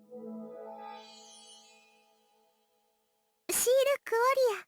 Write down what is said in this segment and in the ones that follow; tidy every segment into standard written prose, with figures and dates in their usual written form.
シールクオリア。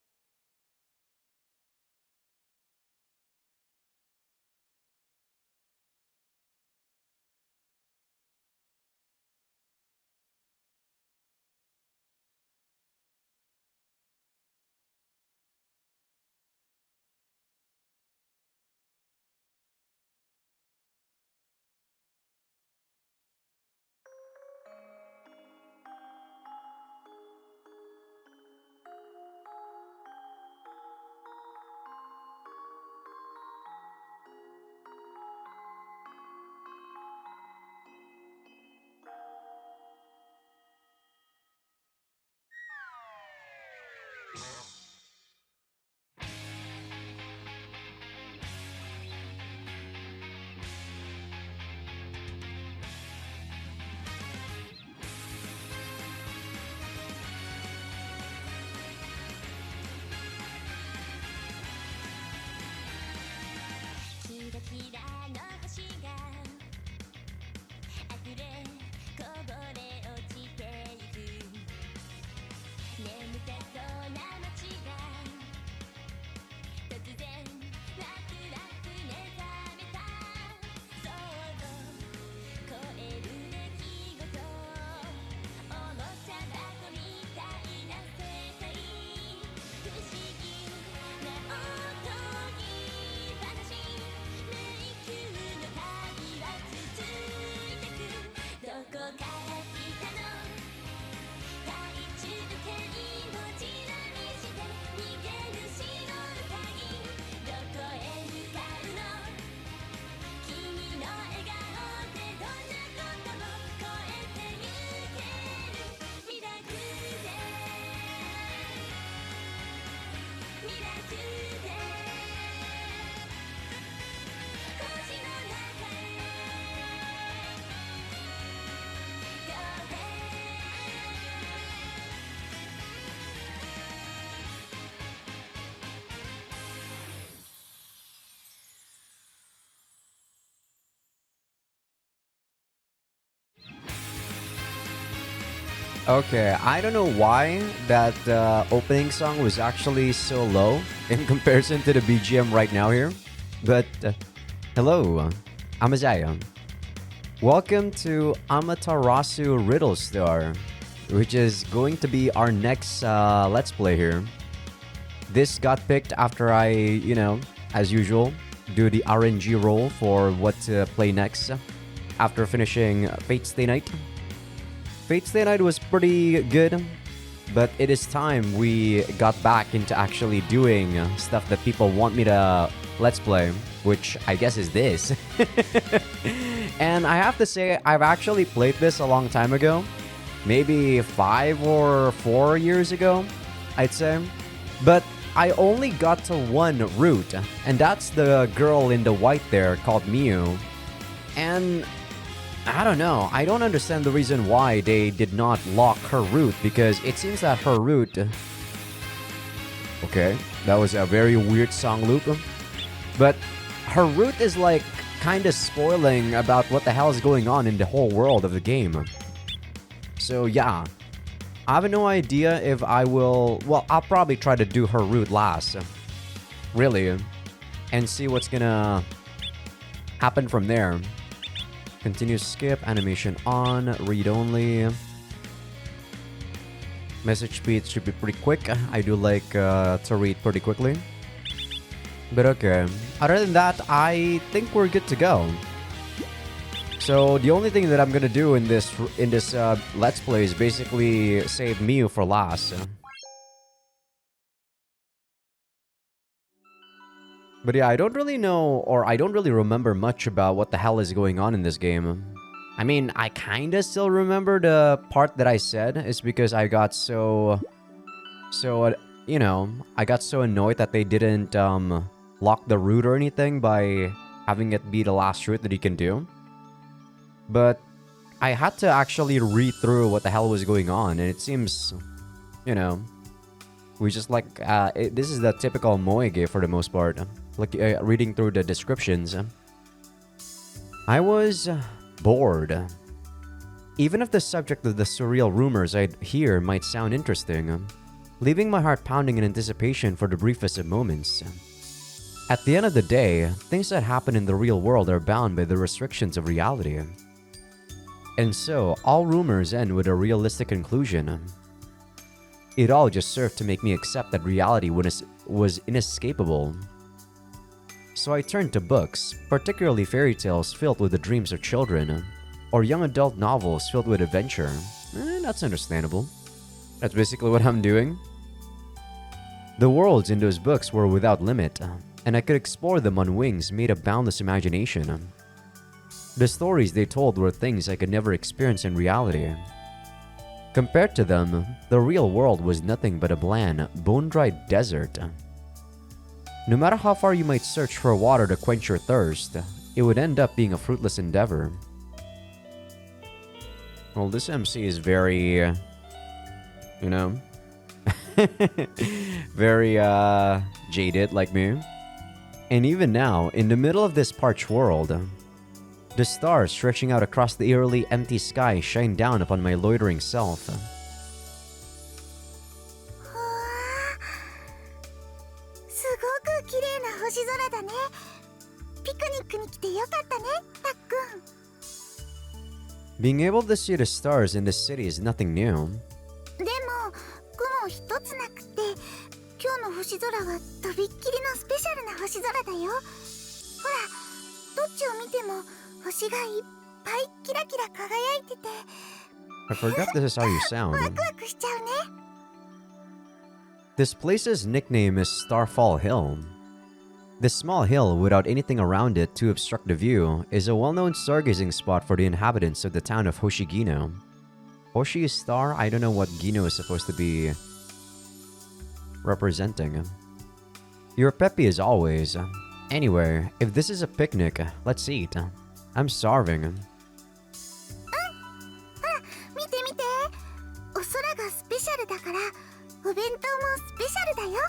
キラキラの星が溢れこぼれ落ちてゆく眠たそうな街が突然ワクワク目覚めた想像超える出来事おもちゃ箱みたいな世界不思議な音に話迷宮の旅は続いてくどこから来たの懐中電をチラ見して逃げる白ウサギどこへ向かうの君の笑顔でどんなことも超えてゆけるミラクルでミラクルで星の中へ Go ahead Okay, I don't know why that opening song was actually so low in comparison to the BGM right now here. But hello, I'm Azai. Welcome to Amatarasu Riddle Star, which is going to be our next Let's Play here. This got picked after I, as usual, do the RNG roll for what to play next after finishing Fate's Day Night. Fate's Day Night was pretty good, but it is time we got back into actually doing stuff that people want me to Let's Play, which I guess is this. And I have to say, I've actually played this a long time ago. Maybe 5 or 4 years ago, I'd say. But I only got to one route, and that's the girl in the white there called Miu. And I don't know. I don't understand the reason why they did not lock her route, because it seems that her route... Okay, that was a very weird song loop. But her route is like kind of spoiling about what the hell is going on in the whole world of the game. So yeah, I have no idea if I will... Well, I'll probably try to do her route last. Really. And see what's gonna happen from there. Continue skip, animation on, read only. Message speed should be pretty quick. I do like to read pretty quickly. But okay. Other than that, I think we're good to go. So the only thing that I'm gonna do in this Let's Play is basically save Miu for last. But yeah, I don't really know, or I don't really remember much about what the hell is going on in this game. I mean, I kinda still remember the part that I said is because I got I got so annoyed that they didn't lock the route or anything by having it be the last route that you can do. But I had to actually read through what the hell was going on, and it seems, we just like, this is the typical moege for the most part. Like, reading through the descriptions. I was bored. Even if the subject of the surreal rumors I'd hear might sound interesting, leaving my heart pounding in anticipation for the briefest of moments. At the end of the day, things that happen in the real world are bound by the restrictions of reality. And so, all rumors end with a realistic conclusion. It all just served to make me accept that reality was inescapable. So I turned to books, particularly fairy tales filled with the dreams of children, or young adult novels filled with adventure. That's understandable. That's basically what I'm doing. The worlds in those books were without limit, and I could explore them on wings made of boundless imagination. The stories they told were things I could never experience in reality. Compared to them, the real world was nothing but a bland, bone-dried desert. No matter how far you might search for water to quench your thirst, it would end up being a fruitless endeavor. Well, this MC is very, very, jaded like me. And even now, in the middle of this parched world, the stars stretching out across the eerily empty sky shine down upon my loitering self. ほわー、すごく綺麗な星空だね。ピクニックに来てよかったね、たっくん。 Being able to see the stars in this city is nothing new. でも雲一つなくて、今日の星空はとびっきりのスペシャルな星空だよ。ほら、どっちを見ても星がいっぱいキラキラ輝いてて、 I forgot this is how you ワ sound. クワクしちゃうね。 This place's nickname is Starfall Hill. This small hill, without anything around it to obstruct the view, is a well-known stargazing spot for the inhabitants of the town of Hoshigino. Hoshi is star? I don't know what Gino is supposed to be representing. You're peppy as always. Anyway, if this is a picnic, let's eat. I'm starving. ほら、見て見て。お空がスペシャルだから、お弁当もスペシャルだよ。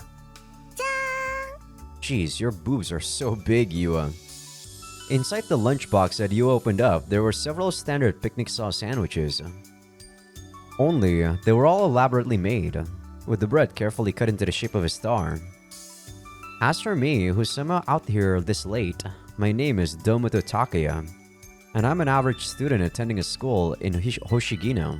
じゃーん。 Jeez, your boobs are so big, Yua. Inside the lunchbox that you opened up, there were several standard picnic style sandwiches. Only, they were all elaborately made, with the bread carefully cut into the shape of a star. As for me, who's somehow out here this late, my name is Domoto Takaya, and I'm an average student attending a school in Hoshigino.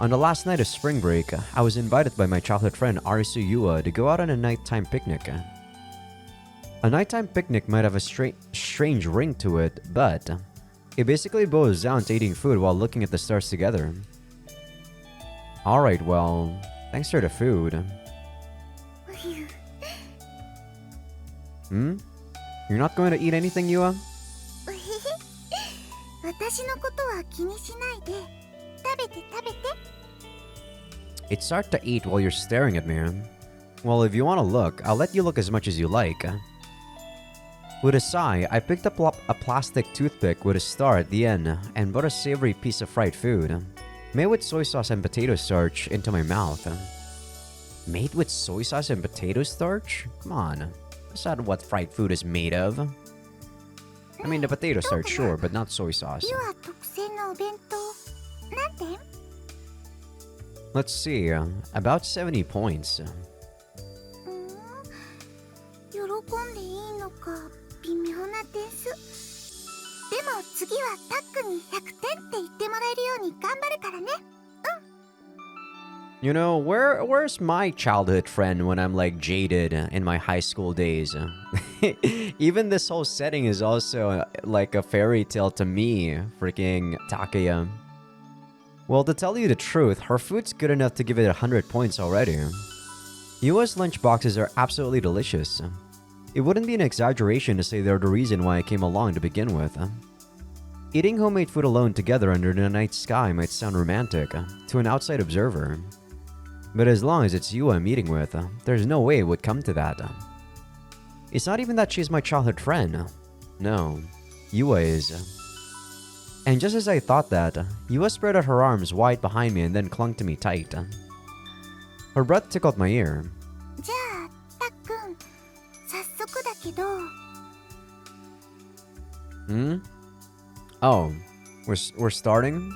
On the last night of spring break, I was invited by my childhood friend Arisu Yua to go out on a nighttime picnic. A nighttime picnic might have a strange ring to it, but it basically boils down to eating food while looking at the stars together. Alright, well, thanks for the food. Hmm? You're not going to eat anything, Yua? 私のことは気にしないで。食べて食べて。 It's hard to eat while you're staring at me. Well, if you want to look, I'll let you look as much as you like. With a sigh, I picked up a plastic toothpick with a star at the end and brought a savory piece of fried food, made with soy sauce and potato starch, into my mouth. Made with soy sauce and potato starch? Come on. That's not what fried food is made of. I mean, the potato starch, sure, but not soy sauce. ユア特製のお弁当。なんて？ Let's see, about 70 points. 喜んでいいのか微妙な点数。でも次はタックに100点って言ってもらえるように頑張るからね。You know, where's my childhood friend when I'm like jaded in my high school days? Even this whole setting is also like a fairy tale to me, freaking Takaya. Well, to tell you the truth, her food's good enough to give it 100 points already. Yua's lunchboxes are absolutely delicious. It wouldn't be an exaggeration to say they're the reason why I came along to begin with. Eating homemade food alone together under the night sky might sound romantic to an outside observer. But as long as it's Yua I'm eating with, there's no way it would come to that. It's not even that she's my childhood friend. No, Yua is. And just as I thought that, Yua spread out her arms wide behind me and then clung to me tight. Her breath tickled my ear. じゃあタックン、早速だけど。 Hmm? Oh, We're starting?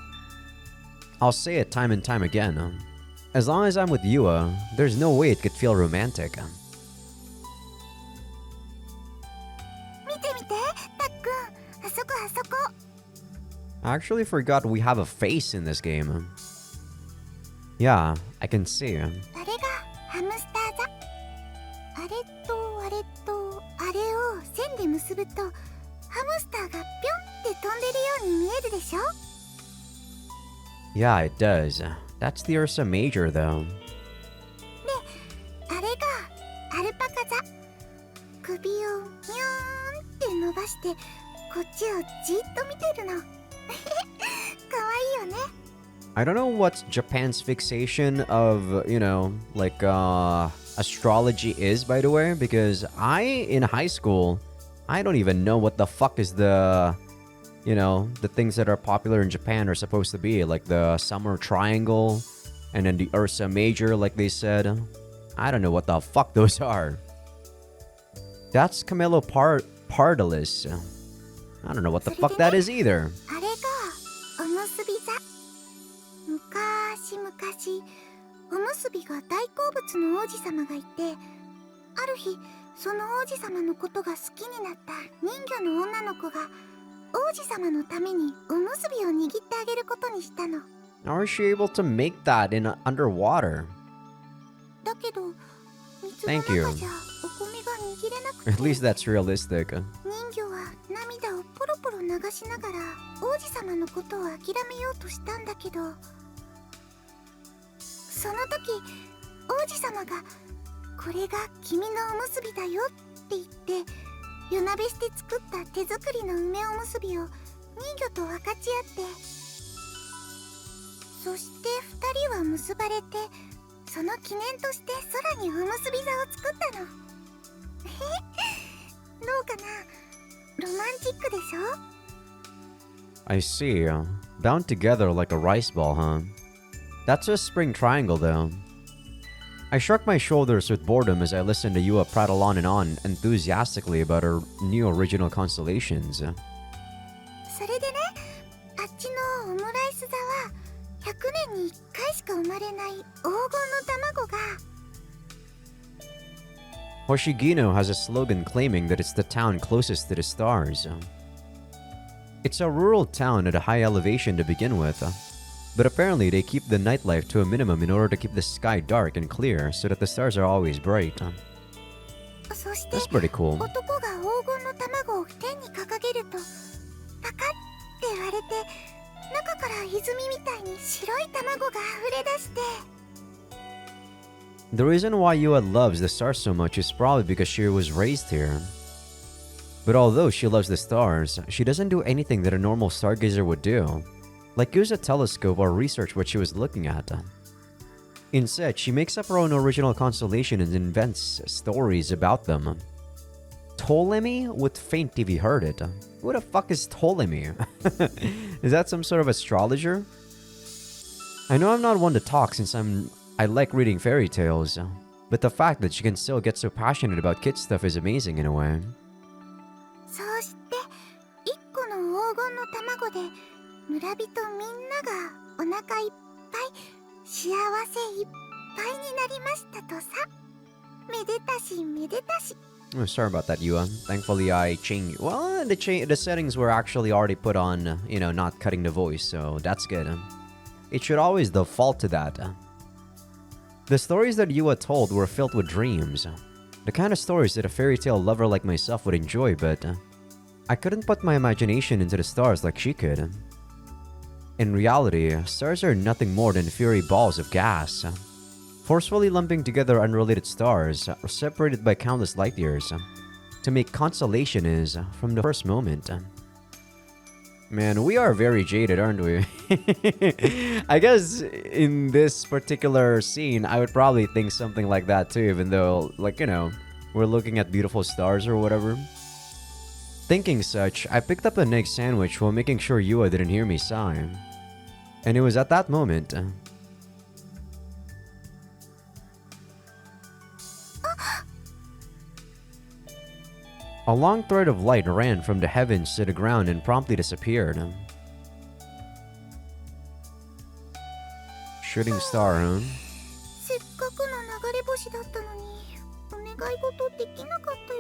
I'll say it time and time again. As long as I'm with Yua, there's no way it could feel romantic. 見て見て、たっくん。あそこあそこ。 I actually forgot we have a face in this game. Yeah, I can see. あれがハムスター座。あれとあれとあれを線で結ぶと、ハムスターがピョンって飛んでるように見えるでしょ？ Yeah, it does. That's the Ursa Major, though. あれがアルパカ座。首をニョーンって伸ばしてこっちをじっと見てるの。かわいいよね。 I don't know what's Japan's fixation of, like, astrology is, by the way, because in high school, I don't even know what the fuck is the things that are popular in Japan are supposed to be, like the summer triangle, and then the Ursa Major, like they said. I don't know what the fuck those are. That's Camelo Pardalis. I don't know what the fuck that is either. あれがおむすび座。昔々おむすびが大好物の王子様がいて、ある日その王子様のことが好きになった人魚の女の子が王子様のためにおむすびを握ってあげることにしたの。 How is she able to make that in underwater? だけど水 Thank の you. 中じゃお米が握れなくて、 At least that's realistic. 人魚は涙をポロポロ流しながら王子様のことを諦めようとしたんだけど、その時王子様が「これが君のおむすびだよ」って言って夜なべして作った手作りの梅おむすびを人魚と分かち合って、そして2人は結ばれて、その記念として空におむすび座を作ったの。どうかな、ロマンチックでしょ？ I see. Bound together like a rice ball, huh? That's a spring triangle, though. I shrugged my shoulders with boredom as I listened to Yua prattle on and on enthusiastically about her new original constellations. それでね、あっちのオムライス座は100年に1回しか生まれない黄金の卵が、 Hoshigino has a slogan claiming that it's the town closest to the stars. It's a rural town at a high elevation to begin with, but apparently they keep the nightlife to a minimum in order to keep the sky dark and clear so that the stars are always bright. そして That's pretty cool. 男が黄金の卵を天に掲げるとパカッて割れて、中から泉みたいに白い卵が溢れ出して、 The reason why Yua loves the stars so much is probably because she was raised here. But although she loves the stars, she doesn't do anything that a normal stargazer would do, like use a telescope or research what she was looking at. Instead, she makes up her own original constellation and invents stories about them. Ptolemy would faint if he heard it. Who the fuck is Ptolemy? Is that some sort of astrologer? I know I'm not one to talk since I like reading fairy tales, but the fact that she can still get so passionate about kid stuff is amazing in a way. そうして1個の黄金の卵で村人みんながお腹いっぱい幸せいっぱいになりましたとさ。めでたしめでたし。 Oh, sorry about that, Yua. Thankfully, I changed. Well, the settings were actually already put on, not cutting the voice, so that's good. It should always default to that. The stories that Yua told were filled with dreams. The kind of stories that a fairy tale lover like myself would enjoy, but I couldn't put my imagination into the stars like she could. In reality, stars are nothing more than fiery balls of gas, forcefully lumping together unrelated stars, separated by countless light years, to make constellation is from the first moment. Man, we are very jaded, aren't we? I guess in this particular scene, I would probably think something like that too, even though, we're looking at beautiful stars or whatever. Thinking such, I picked up an egg sandwich while making sure Yua didn't hear me sigh. And it was at that moment. A long thread of light ran from the heavens to the ground and promptly disappeared. shooting star, huh? せっかくの流れ星だったのにお願い事できなかったよ。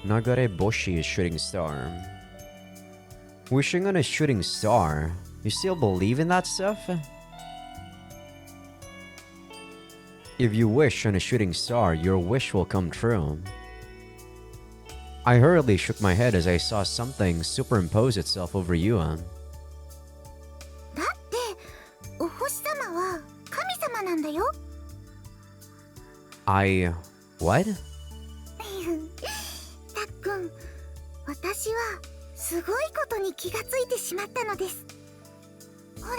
Nagareboshi is shooting star. Wishing on a shooting star? You still believe in that stuff? If you wish on a shooting star, your wish will come true. I hurriedly shook my head as I saw something superimpose itself over Yuan. だってお星様は神様なんだよ。 What? たっくん、私はすごいことに気がついてしまったのです。ほら、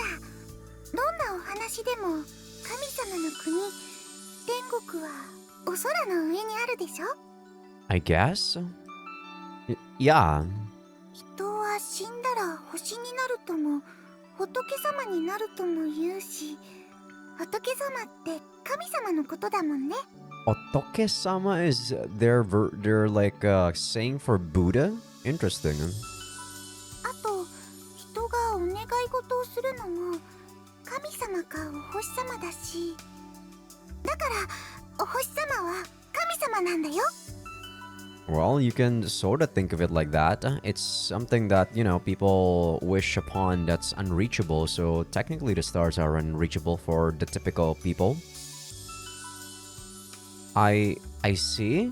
どんなお話でも神様の国、天国はお空の上にあるでしょ。 I guess? Yeah. 人は死んだら星になるとも仏様になるとも言うし、仏様って神様のことだもんね。 Otoke-sama is their like saying for Buddha? Interesting. あと、人がお願い事をするのも神様かお星様だし、だからお星様は神様なんだよ。 Well, you can sort of think of it like that. It's something that, you know, people wish upon that's unreachable, so technically the stars are unreachable for the typical people. I see.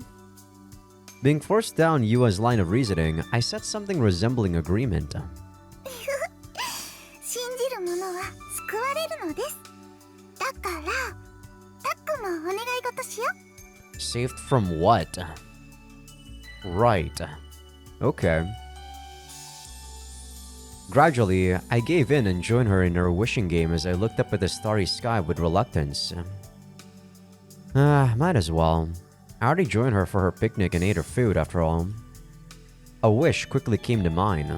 Being forced down Yua's line of reasoning, I said something resembling agreement. 信じる者は救われるのです。だからたっくんもお願い事しよ。 Saved from what? Right. Okay. Gradually, I gave in and joined her in her wishing game as I looked up at the starry sky with reluctance. Might as well. I already joined her for her picnic and ate her food after all. A wish quickly came to mind.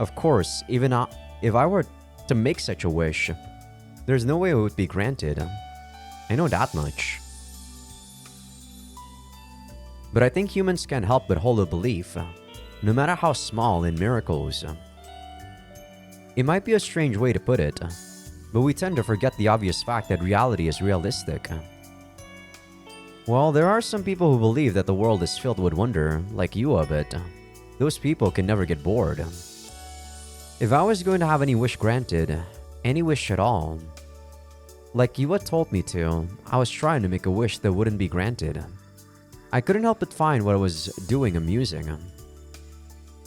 Of course, even if I were to make such a wish, there's no way it would be granted. I know that much. But I think humans can't help but hold a belief, no matter how small, in miracles. It might be a strange way to put it, but we tend to forget the obvious fact that reality is realistic. Well, there are some people who believe that the world is filled with wonder, like you, but those people can never get bored. If I was going to have any wish granted, any wish at all, like Yua told me to, I was trying to make a wish that wouldn't be granted. I couldn't help but find what I was doing amusing.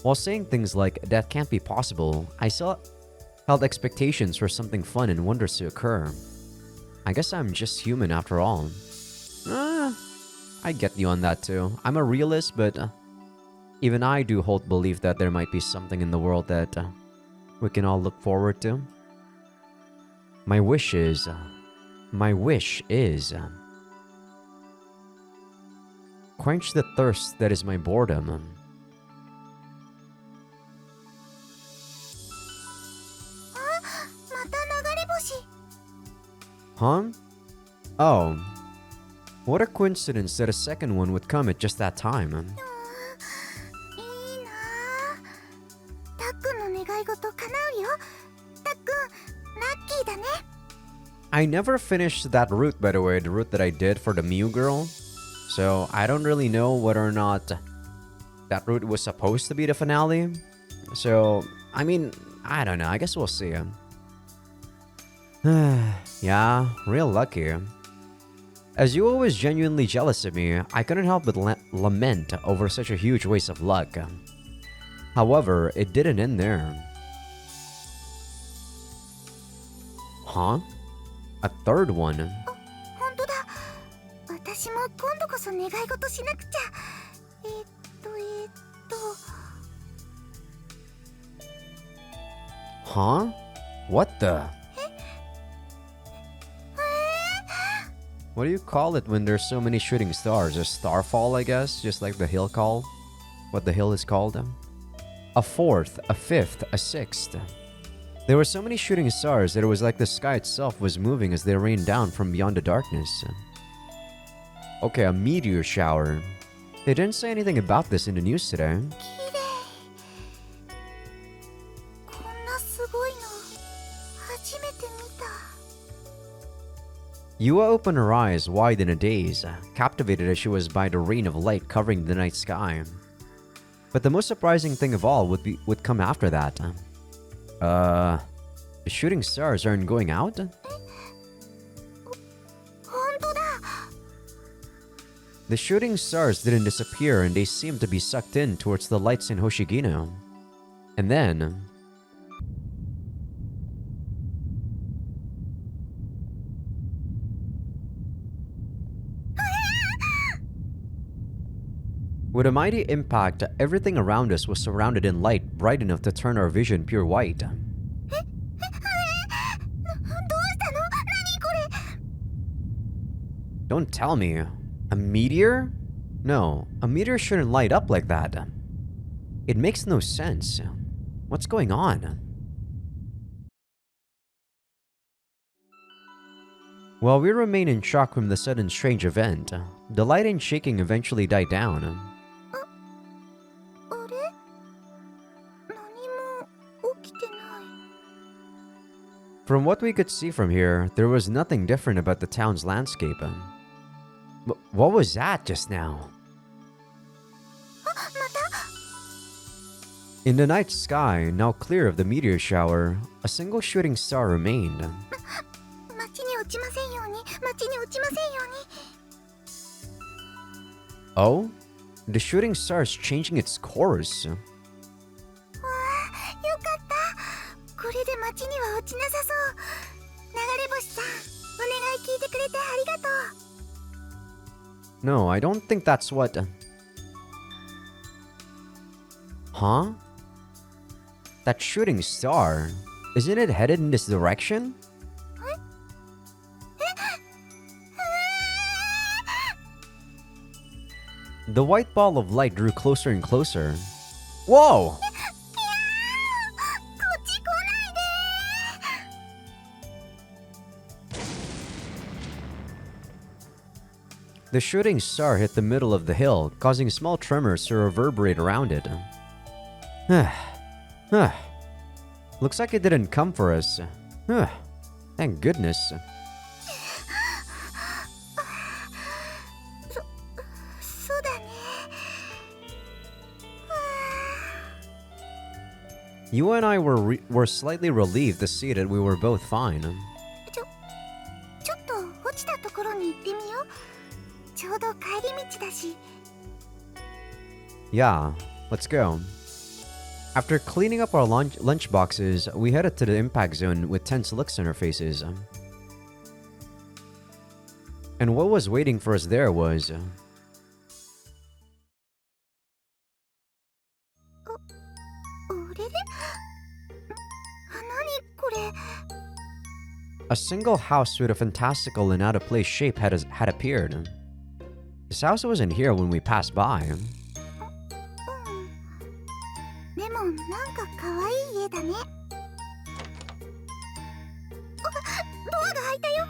While saying things like, that can't be possible, I still held expectations for something fun and wondrous to occur. I guess I'm just human after all. I get you on that too. I'm a realist, but even I do hold belief that there might be something in the world that we can all look forward to. My wish is... quench the thirst that is my boredom. また流れ星。 Huh? Oh. What a coincidence that a second one would come at just that time. いいなあ。たっくんの願い事叶うよ。たっくん、ラッキーだね。 I never finished that route, by the way, the route that I did for the Mew girl. So I don't really know whether or not that route was supposed to be the finale. So, I mean, I don't know. I guess we'll see. Yeah, real lucky. As Yua was genuinely jealous of me, I couldn't help but lament over such a huge waste of luck. However, it didn't end there. Huh? A third one? 本当だ。私も今度こそ願い事しなくちゃ。Huh? What the? What do you call it when there's so many shooting stars? A starfall, I guess? Just like the hill call? What the hill is called? A fourth, a fifth, a sixth. There were so many shooting stars that it was like the sky itself was moving as they rained down from beyond the darkness. Okay, a meteor shower. They didn't say anything about this in the news today. 綺麗。こんなすごいの初めて見た。Yua opened her eyes wide in a daze, captivated as she was by the rain of light covering the night sky. But the most surprising thing of all would come after that. The shooting stars aren't going out? 本当だ。 The shooting stars didn't disappear and they seemed to be sucked in towards the lights in Hoshigino. And then... With a mighty impact, everything around us was surrounded in light bright enough to turn our vision pure white. どうしたの？何これ？ Don't tell me. A meteor? No, a meteor shouldn't light up like that. It makes no sense. What's going on? While we remain in shock from the sudden strange event, the light and shaking eventually died down. あれ？何も起きてない。 From what we could see from here, there was nothing different about the town's landscape. What was that just now? あ、また？ In the night sky, now clear of the meteor shower, a single shooting star remained. 街に落ちませんように。街に落ちませんように。 Oh? The shooting star is changing its course. わあ、よかった。これで街には落ちなさそう。流れ星さん、お願い聞いてくれてありがとう。 No, I don't think that's what... Huh? That shooting star, isn't it headed in this direction? The white ball of light drew closer and closer. Whoa! こっち来ないで。 The shooting star hit the middle of the hill, causing small tremors to reverberate around it. Looks like it didn't come for us. Thank goodness. そうだね。 You and I were slightly relieved to see that we were both fine. ちょっと落ちたところに行ってみよう。ちょうど帰り道だし。 Yeah, let's go. After cleaning up our lunch boxes, we headed to the impact zone with tense looks on our faces. And what was waiting for us there was... あれれ？何これ？ A single house with a fantastical and out-of-place shape had appeared. This house wasn't here when we passed by. でもなんか可愛い家だね。あ、ドアが開いたよ。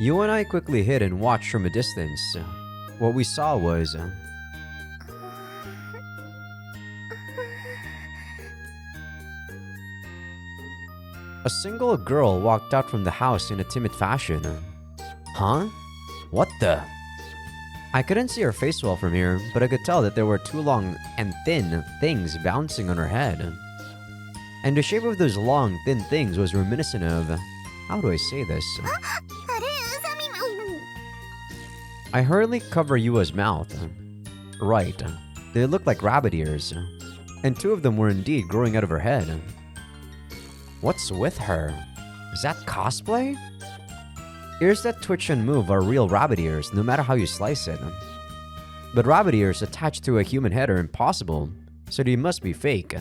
You and I quickly hid and watched from a distance. What we saw was... A single girl walked out from the house in a timid fashion. Huh? What the? I couldn't see her face well from here, but I could tell that there were two long and thin things bouncing on her head. And the shape of those long, thin things was reminiscent of... How do I say this? あれ、ウサミマ。 I hurriedly cover Yua's mouth. Right. They looked like rabbit ears. And two of them were indeed growing out of her head. What's with her? Is that cosplay? Ears that twitch and move are real rabbit ears, no matter how you slice it. But rabbit ears attached to a human head are impossible, so they must be fake.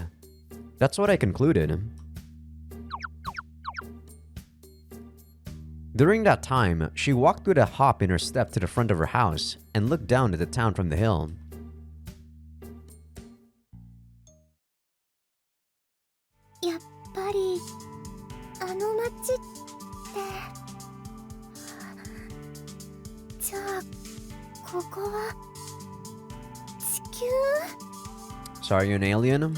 That's what I concluded. During that time, she walked with a hop in her step to the front of her house and looked down at the town from the hill. やっぱりあの街って。じゃあここは地球？ So are you an alien?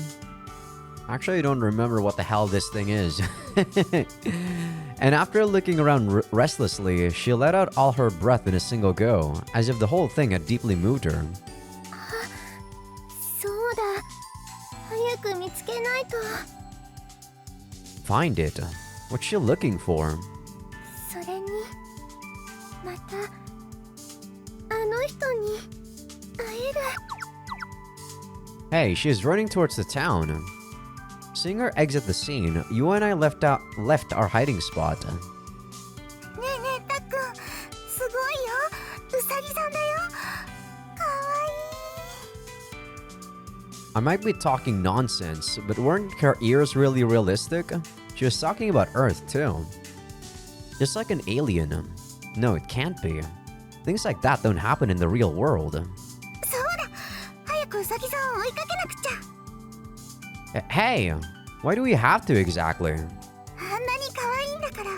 Actually, I don't remember what the hell this thing is. And after looking around restlessly, she let out all her breath in a single go, as if the whole thing had deeply moved her. そうだ。早く見つけないと。 Find it. What's she looking for? それにまたあの人に会える。 Hey, she is running towards the town. Seeing her exit the scene, you and I left our hiding spot. ねえねえたっくん、すごいよ。うさぎさんだよ。かわいい。 I might be talking nonsense, but weren't her ears really realistic? She was talking about Earth too. Just like an alien. No, it can't be. Things like that don't happen in the real world. そうだ。早くうさぎさんを追いかけなくちゃ。 Hey, why do we have to exactly? あんなに可愛いんだから、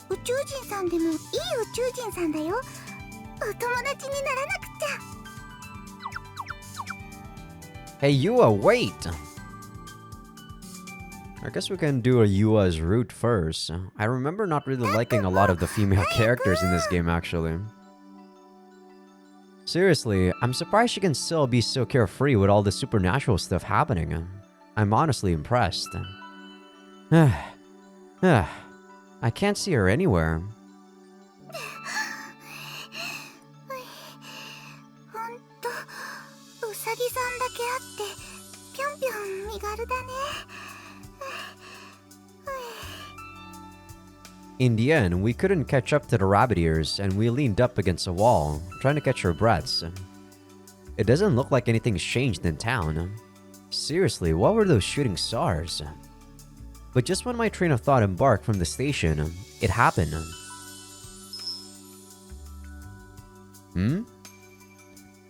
宇宙人さんでもいい宇宙人さんだよ。お友達にならなくちゃ。 Hey, Yua, wait! I guess we can do a Yua's route first. I remember not really liking a lot of the female characters in this game, actually. Seriously, I'm surprised she can still be so carefree with all the supernatural stuff happening. I'm honestly impressed. I can't see her anywhere. ほんと、うさぎさんだけあってぴょんぴょん身軽だね。 In the end, we couldn't catch up to the rabbit ears and we leaned up against a wall, trying to catch our breaths. It doesn't look like anything's changed in town. Seriously, what were those shooting stars? But just when my train of thought embarked from the station, it happened.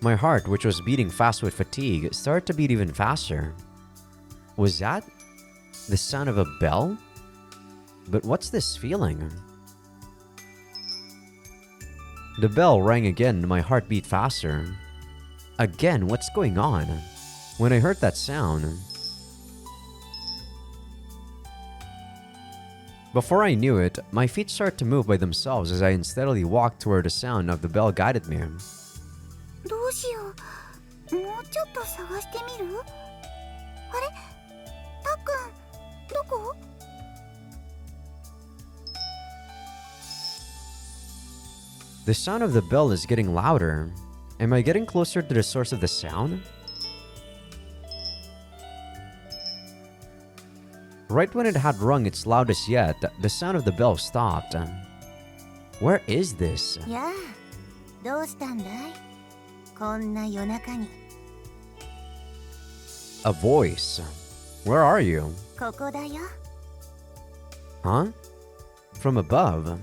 My heart, which was beating fast with fatigue, started to beat even faster. Was that the sound of a bell? But what's this feeling? The bell rang again and my heart beat faster. Again, what's going on? When I heard that sound, before I knew it, my feet started to move by themselves as I unsteadily walked to where the sound of the bell guided me. どうしよう。もうちょっと探してみる？あれ？たっくん、どこ？ The sound of the bell is getting louder. Am I getting closer to the source of the sound? Right when it had rung its loudest yet, the sound of the bell stopped. Where is this? やあ、どうしたんだい？こんな夜中に。 A voice. Where are you? ここだよ。 Huh? From above.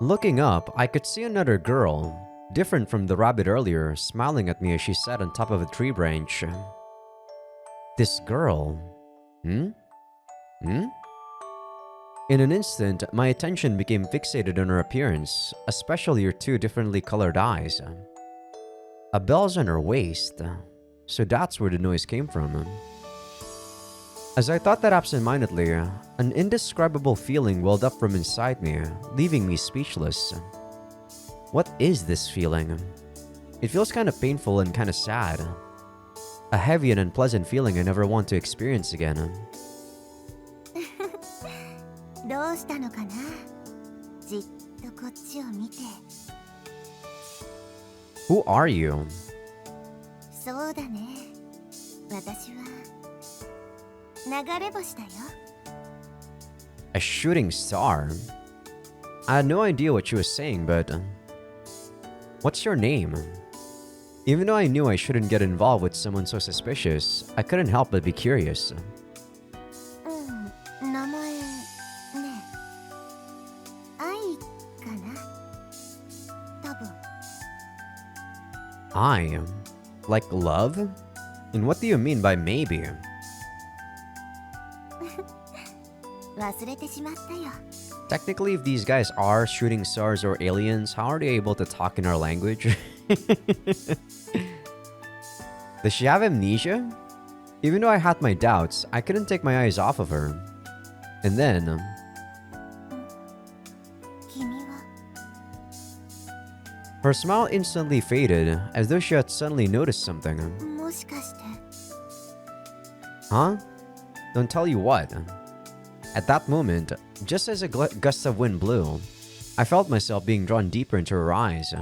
Looking up, I could see another girl, different from the rabbit earlier, smiling at me as she sat on top of a tree branch. This girl... In an instant, my attention became fixated on her appearance, especially her two differently colored eyes. A bell's on her waist, so that's where the noise came from. As I thought that absentmindedly, an indescribable feeling welled up from inside me, leaving me speechless. What is this feeling? It feels kind of painful and kind of sad. A heavy and unpleasant feeling I never want to experience again. どうしたのかな？じっとこっちを見て。 Who are you? そうだね。私は流れ星だよ。 A shooting star? I had no idea what she was saying, but... What's your name? Even though I knew I shouldn't get involved with someone so suspicious, I couldn't help but be curious. 名前ね。愛かな？多分。 I? Like love? And what do you mean by maybe? 忘れてしまったよ。 Technically, if these guys are shooting stars or aliens, how are they able to talk in our language? Does she have amnesia? Even though I had my doubts, I couldn't take my eyes off of her. And then, 君は her smile instantly faded, as though she had suddenly noticed something. もしかして Huh? Don't tell you what. At that moment, just as a gust of wind blew, I felt myself being drawn deeper into her eyes.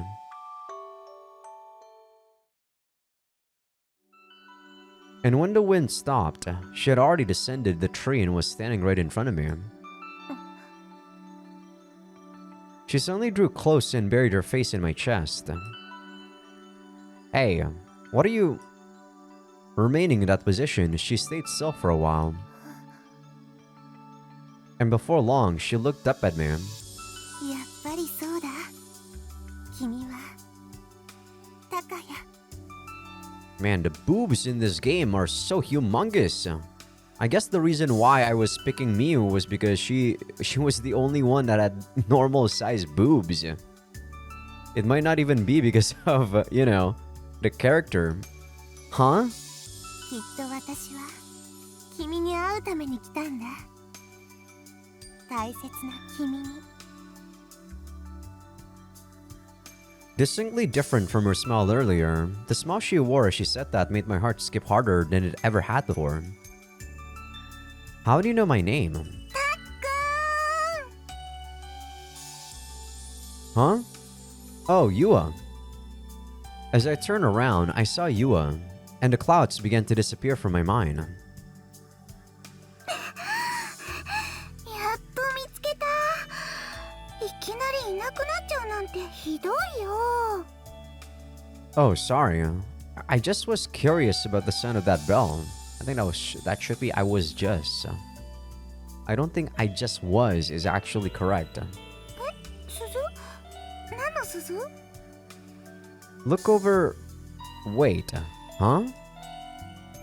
And when the wind stopped, she had already descended the tree and was standing right in front of me. She suddenly drew close and buried her face in my chest. Hey, what are you... Remaining in that position, she stayed still for a while. And before long, she looked up at me. やっぱりそうだ君は高谷 Man, the boobs in this game are so humongous. I guess the reason why I was picking Miu was because she was the only one that had normal sized boobs. It might not even be because of, you know, the character. Huh? きっと私は君に会うために来たんだ大切な君に Distinctly different from her smile earlier, the smile she wore as she said that made my heart skip harder than it ever had before. How do you know my name? たっくん Huh? Oh, Yua. As I turned around, I saw Yua, and the clouds began to disappear from my mind. やっと見つけたいきなりいなくなっちゃうなんてひどいよ Oh, sorry. I just was curious about the sound of that bell. I think that should be I was just. I don't think I just was is actually correct. 鈴何の鈴 Look over... Wait. Huh?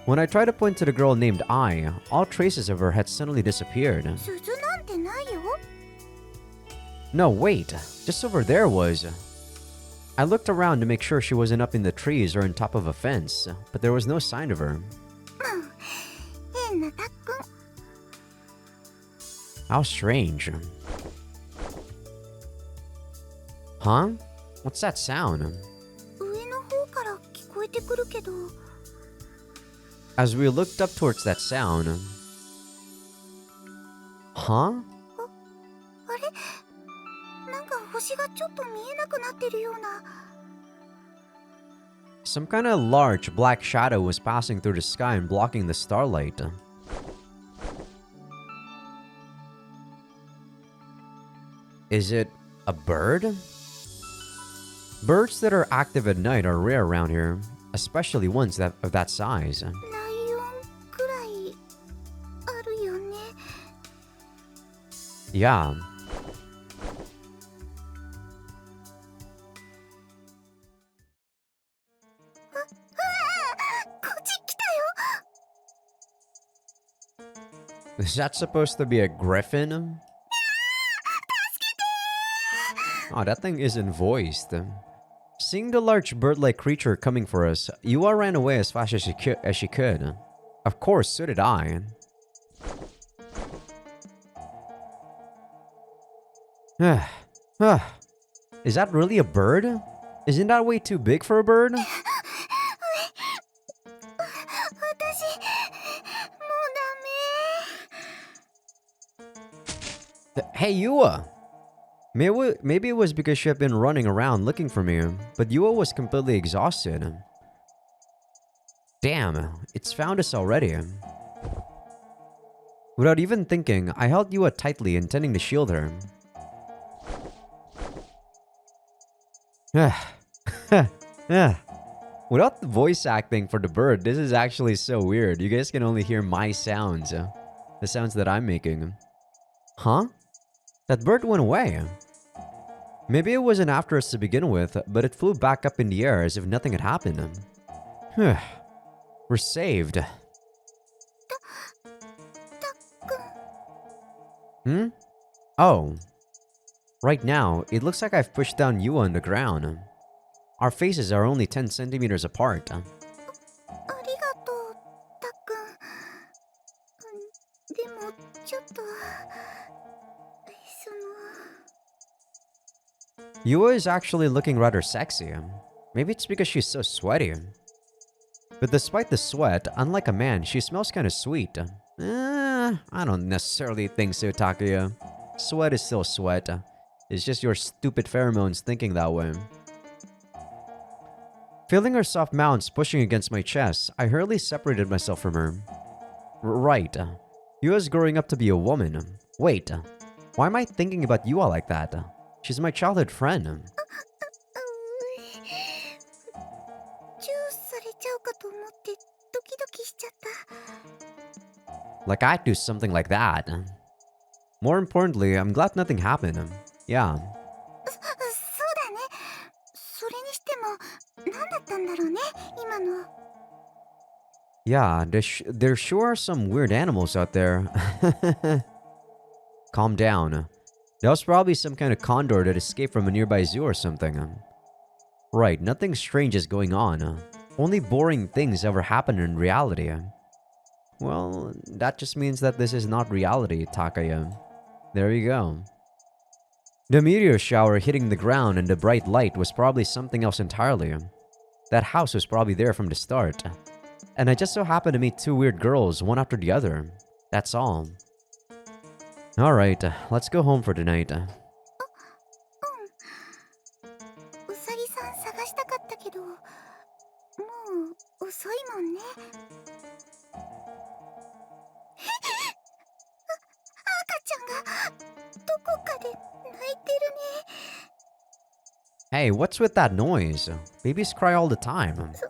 When I tried to point to the girl named I, all traces of her had suddenly disappeared. 鈴なんてないよ No, wait. Just over there was... I looked around to make sure she wasn't up in the trees or on top of a fence, but there was no sign of her. 変なたっくん How strange. Huh? What's that sound? 上の方から聞こえてくるけど As we looked up towards that sound... Huh? あれなんか星がちょっと見えなくなってるような Some kind of large black shadow was passing through the sky and blocking the starlight. Is it a bird? Birds that are active at night are rare around here, especially ones of that size. ライオンくらいあるよね Yeah. こっち来たよ Is that supposed to be a griffin? Oh, that thing isn't voiced. Seeing the large bird-like creature coming for us, Yua ran away as fast as she could. Of course, so did I. Is that really a bird? Isn't that way too big for a bird? 私もうダメ Hey, Yua! Maybe it was because she had been running around looking for me, but Yua was completely exhausted. Damn, it's found us already. Without even thinking, I held Yua tightly, intending to shield her. Without the voice acting for the bird, this is actually so weird. You guys can only hear my sounds. The sounds that I'm making. Huh? That bird went away. Maybe it wasn't after us to begin with, but it flew back up in the air as if nothing had happened. We're saved. Hmm? Oh. Right now, it looks like I've pushed down Yua on the ground. Our faces are only 10 centimeters apart. ありがとうたっくん Yua is actually looking rather sexy. Maybe it's because she's so sweaty. But despite the sweat, unlike a man, she smells kind of sweet. I don't necessarily think so, Takuya. Sweat is still sweat. It's just your stupid pheromones thinking that way. Feeling her soft mounts pushing against my chest, I hurriedly separated myself from her. Right. Yua's growing up to be a woman. Wait, why am I thinking about Yua like that? She's my childhood friend. チューされちゃうかと思ってドキドキしちゃった。 Like I'd do something like that. More importantly, I'm glad nothing happened. Yeah. そうだね。それにしても何だったんだろうね、今の。 Yeah, there sure are some weird animals out there. Calm down. That was probably some kind of condor that escaped from a nearby zoo or something. Right, nothing strange is going on. Only boring things ever happen in reality. Well, that just means that this is not reality, Takaya. There you go. The meteor shower hitting the ground and the bright light was probably something else entirely. That house was probably there from the start. And I just so happened to meet two weird girls, one after the other. That's all. Alright, let's go home for tonight. うさぎさん探したかったけど、もう遅いもんね。赤ちゃんがどこかで泣いてるね。 Hey, what's with that noise? Babies cry all the time. そう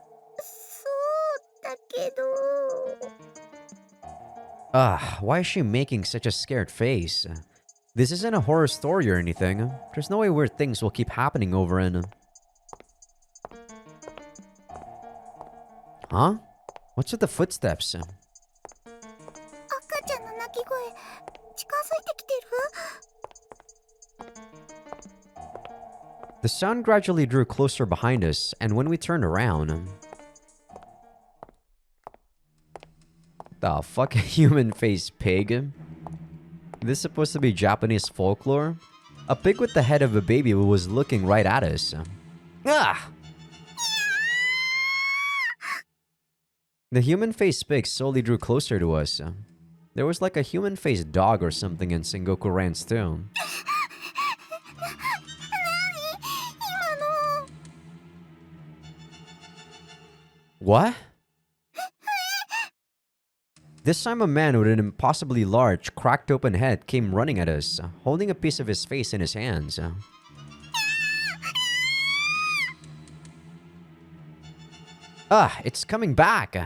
だけど。 Why is she making such a scared face? This isn't a horror story or anything. There's no way weird things will keep happening over in... Huh? What's with the footsteps? 赤ちゃんの泣き声近づいてきてる？ The sound gradually drew closer behind us, and when we turned around... The fuck, human face pig? This is supposed to be Japanese folklore? A pig with the head of a baby was looking right at us. Ah! The human-faced pig slowly drew closer to us. There was like a human-faced dog or something in Sengoku Ran's too. What? This time a man with an impossibly large, cracked open head came running at us, holding a piece of his face in his hands. It's coming back!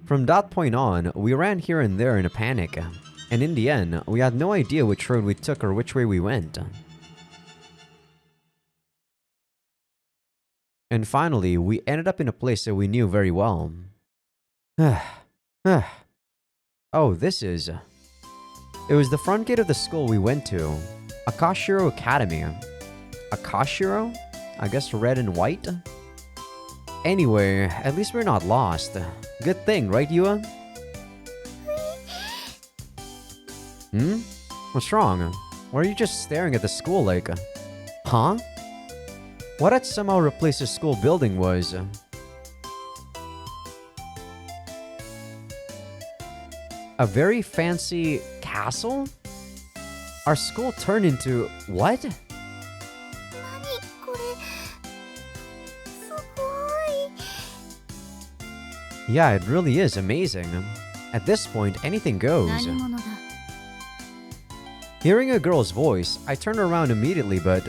From that point on, we ran here and there in a panic, and in the end, we had no idea which road we took or which way we went. And finally, we ended up in a place that we knew very well. Oh, this is... It was the front gate of the school we went to. Akashiro Academy. Akashiro? I guess red and white? Anyway, at least we're not lost. Good thing, right, Yua? What's wrong? Why are you just staring at the school like... Huh? What had somehow replaced the school building was... a very fancy castle? Our school turned into... what? 何これ？すごい。 Yeah, it really is amazing. At this point, anything goes. 何者だ？ Hearing a girl's voice, I turned around immediately, but...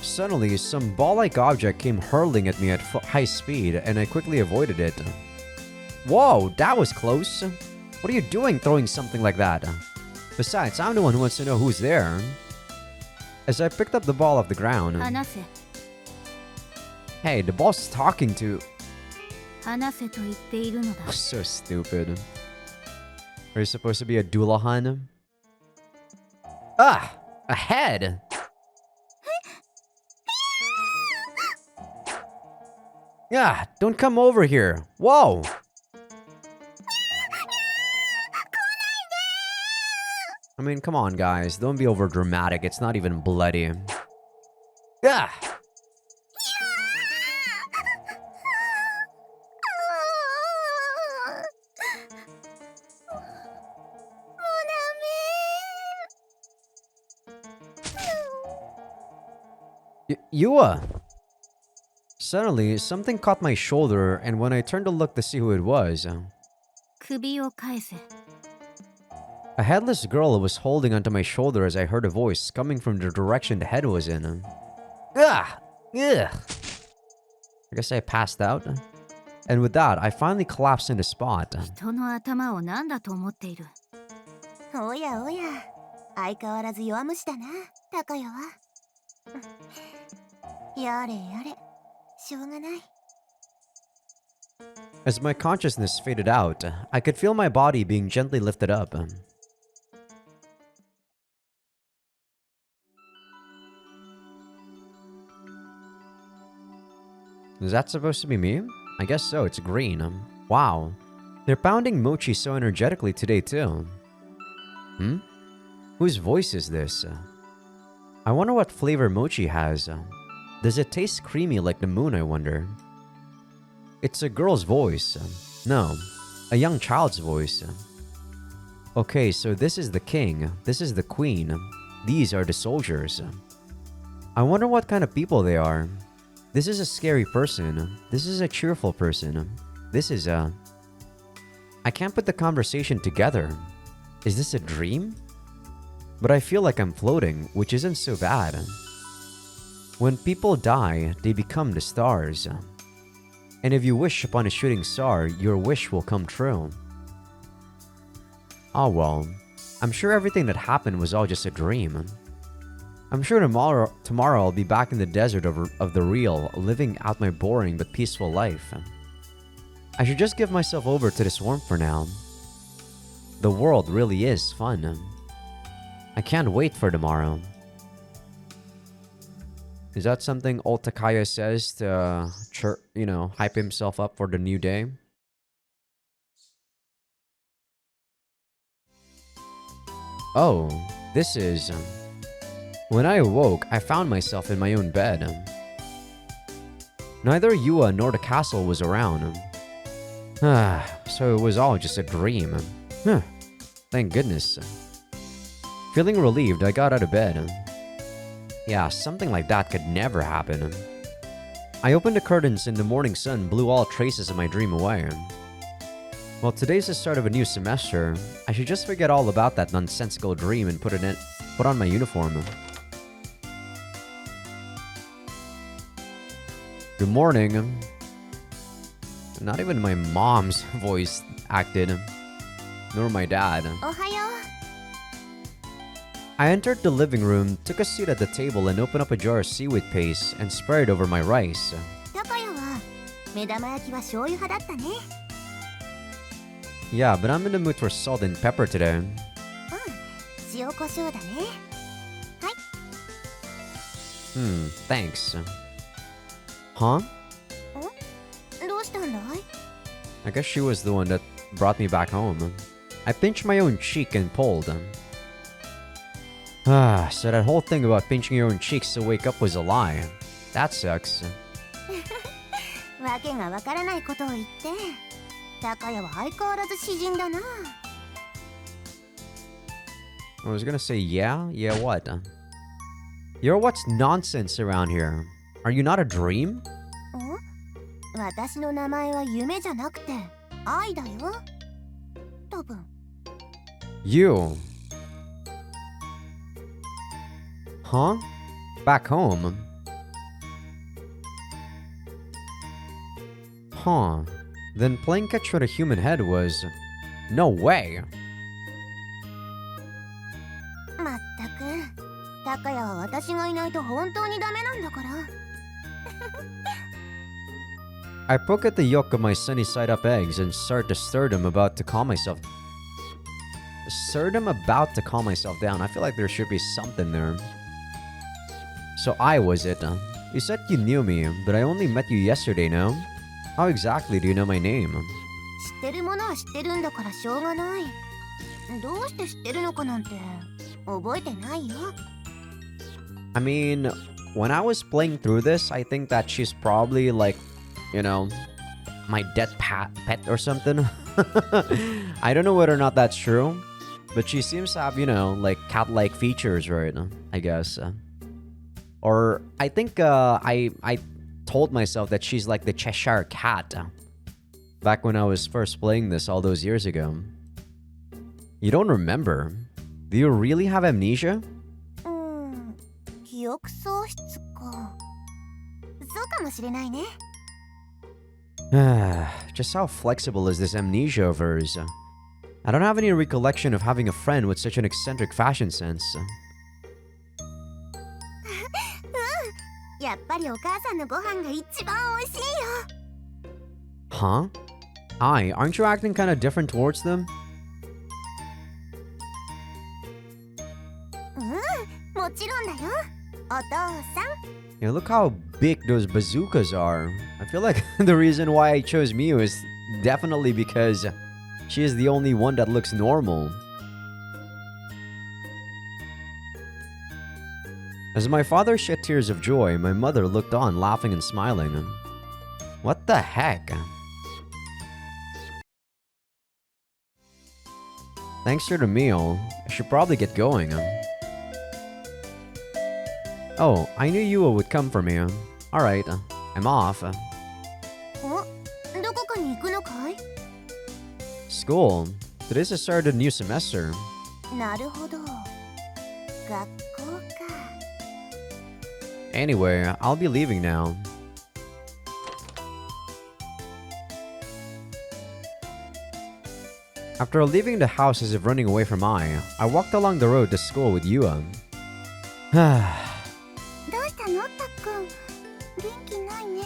Suddenly, some ball-like object came hurling at me at high speed, and I quickly avoided it. Whoa, that was close. What are you doing throwing something like that? Besides, I'm the one who wants to know who's there. As I picked up the ball off the ground... 話せ。 Hey, the ball's talking to... 話せと言っているのだ。 So stupid. Are you supposed to be a Dulahan? A head! Yeah, don't come over here. Whoa! I mean, come on, guys. Don't be over dramatic. It's not even bloody. Ah! Yua! Suddenly, something caught my shoulder, and when I turned to look to see who it was, 首を返せ a headless girl was holding onto my shoulder as I heard a voice coming from the direction the head was in. Ah! Ugh! I guess I passed out. And with that, I finally collapsed in the spot. 人の頭を何だと思っているおやおや相変わらず弱虫だな高谷はやれやれしょうがない As my consciousness faded out, I could feel my body being gently lifted up. Is that supposed to be me? I guess so, it's green. Wow. They're pounding mochi so energetically today too. Whose voice is this? I wonder what flavor mochi has. Does it taste creamy like the moon, I wonder? It's a girl's voice. No, a young child's voice. Okay, so this is the king, this is the queen, these are the soldiers. I wonder what kind of people they are. This is a scary person, this is a cheerful person, this is a... I can't put the conversation together. Is this a dream? But I feel like I'm floating, which isn't so bad. When people die, they become the stars. And if you wish upon a shooting star, your wish will come true. Oh well, I'm sure everything that happened was all just a dream. I'm sure tomorrow I'll be back in the desert of the real, living out my boring but peaceful life. I should just give myself over to this warmth for now. The world really is fun. I can't wait for tomorrow. Is that something old Takaya says to, hype himself up for the new day? Oh, this is... When I awoke, I found myself in my own bed. Neither Yua nor the castle was around. So it was all just a dream. Thank goodness. Feeling relieved, I got out of bed. Yeah, something like that could never happen. I opened the curtains and the morning sun blew all traces of my dream away. Well, today's the start of a new semester. I should just forget all about that nonsensical dream and put on my uniform. Good morning. Not even my mom's voice acted, nor my dad. Ohayo. I entered the living room, took a seat at the table, and opened up a jar of seaweed paste and spread it over my rice. 高谷は目玉焼きは醤油派だったね Yeah, but I'm in the mood for salt and pepper today. 塩コショウだね Thanks. Huh? どうしたんだい I guess she was the one that brought me back home. I pinched my own cheek and pulled. So that whole thing about pinching your own cheeks to wake up was a lie. That sucks. わけがわからないことを言って高谷は相変わらず詩人だな I was gonna say, yeah? Yeah, what? You're what's nonsense around here. Are you not a dream? 私の名前は夢じゃなくて愛だよ多分 You. Huh? Back home? Huh. Then playing catch with a human head was... No way! まったく高谷は私がいないと本当にダメなんだから I poke at the yolk of my sunny side up eggs and start to stir them about to calm myself down. I feel like there should be something there. So I was it. You said you knew me, but I only met you yesterday, no? How exactly do you know my name? 知ってるものは知ってるんだからしょうがないどうして知ってるのかなんて覚えてないよ。 I mean, when I was playing through this, I think that she's probably like, you know, my dead pet or something. I don't know whether or not that's true, but she seems to have, you know, like cat-like features, right? I guess. Or I think I told myself that she's like the Cheshire Cat back when I was first playing this all those years ago. You don't remember? Do you really have amnesia? 記憶喪失か。そうかもしれないね。 Just how flexible is this amnesia of hers? I don't have any recollection of having a friend with such an eccentric fashion sense. やっぱりお母さんのご飯が一番美味しいよ。 Huh? Hi, aren't you acting kind of different towards them? もちろんだよ。お父さん。 Yeah, look how big those bazookas are. I feel like the reason why I chose Miu is definitely because she is the only one that looks normal. As my father shed tears of joy, my mother looked on, laughing and smiling. What the heck? Thanks for the meal. I should probably get going. Oh, I knew Yua would come for me. Alright, I'm off. どこかに行くのかい？ School. Today's the start of the new semester. なるほど。学校か。 Anyway, I'll be leaving now. After leaving the house as if running away from I walked along the road to school with Yua. どうしたの、たっくん。元気ないね。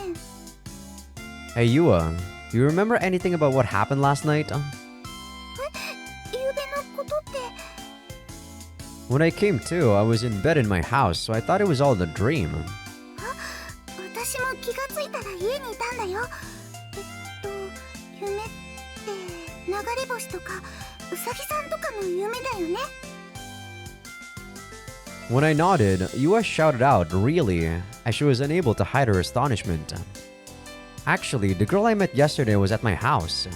Hey Yua, do you remember anything about what happened last night? ゆうべのことって。 When I came to, I was in bed in my house, so I thought it was all a dream. 私も気がついたら家にいたんだよ。夢って流れ星とかうさぎさんとかの夢だよね。 When I nodded, Yua shouted out, really, as she was unable to hide her astonishment. Actually, the girl I met yesterday was at my house.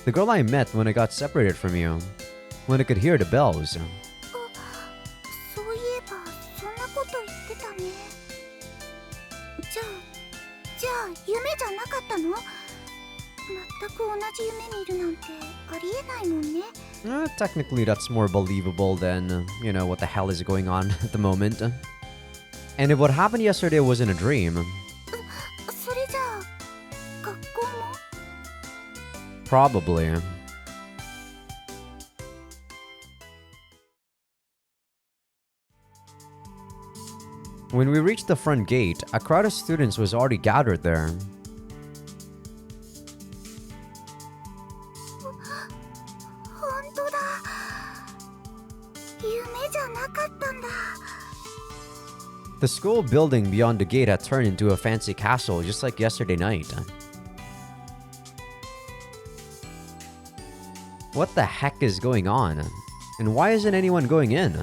The girl I met when I got separated from you. When I could hear the bells. そういえばそんなこと言ってたね。じゃあ夢じゃなかったの？全く同じ夢見るなんてありえないもんね。 Technically, that's more believable than, you know, what the hell is going on at the moment. And if what happened yesterday wasn't a dream, それじゃあ学校も？ probably. When we reached the front gate, a crowd of students was already gathered there. 本当だ。夢じゃなかったんだ。 The school building beyond the gate had turned into a fancy castle just like yesterday night. What the heck is going on? And why isn't anyone going in?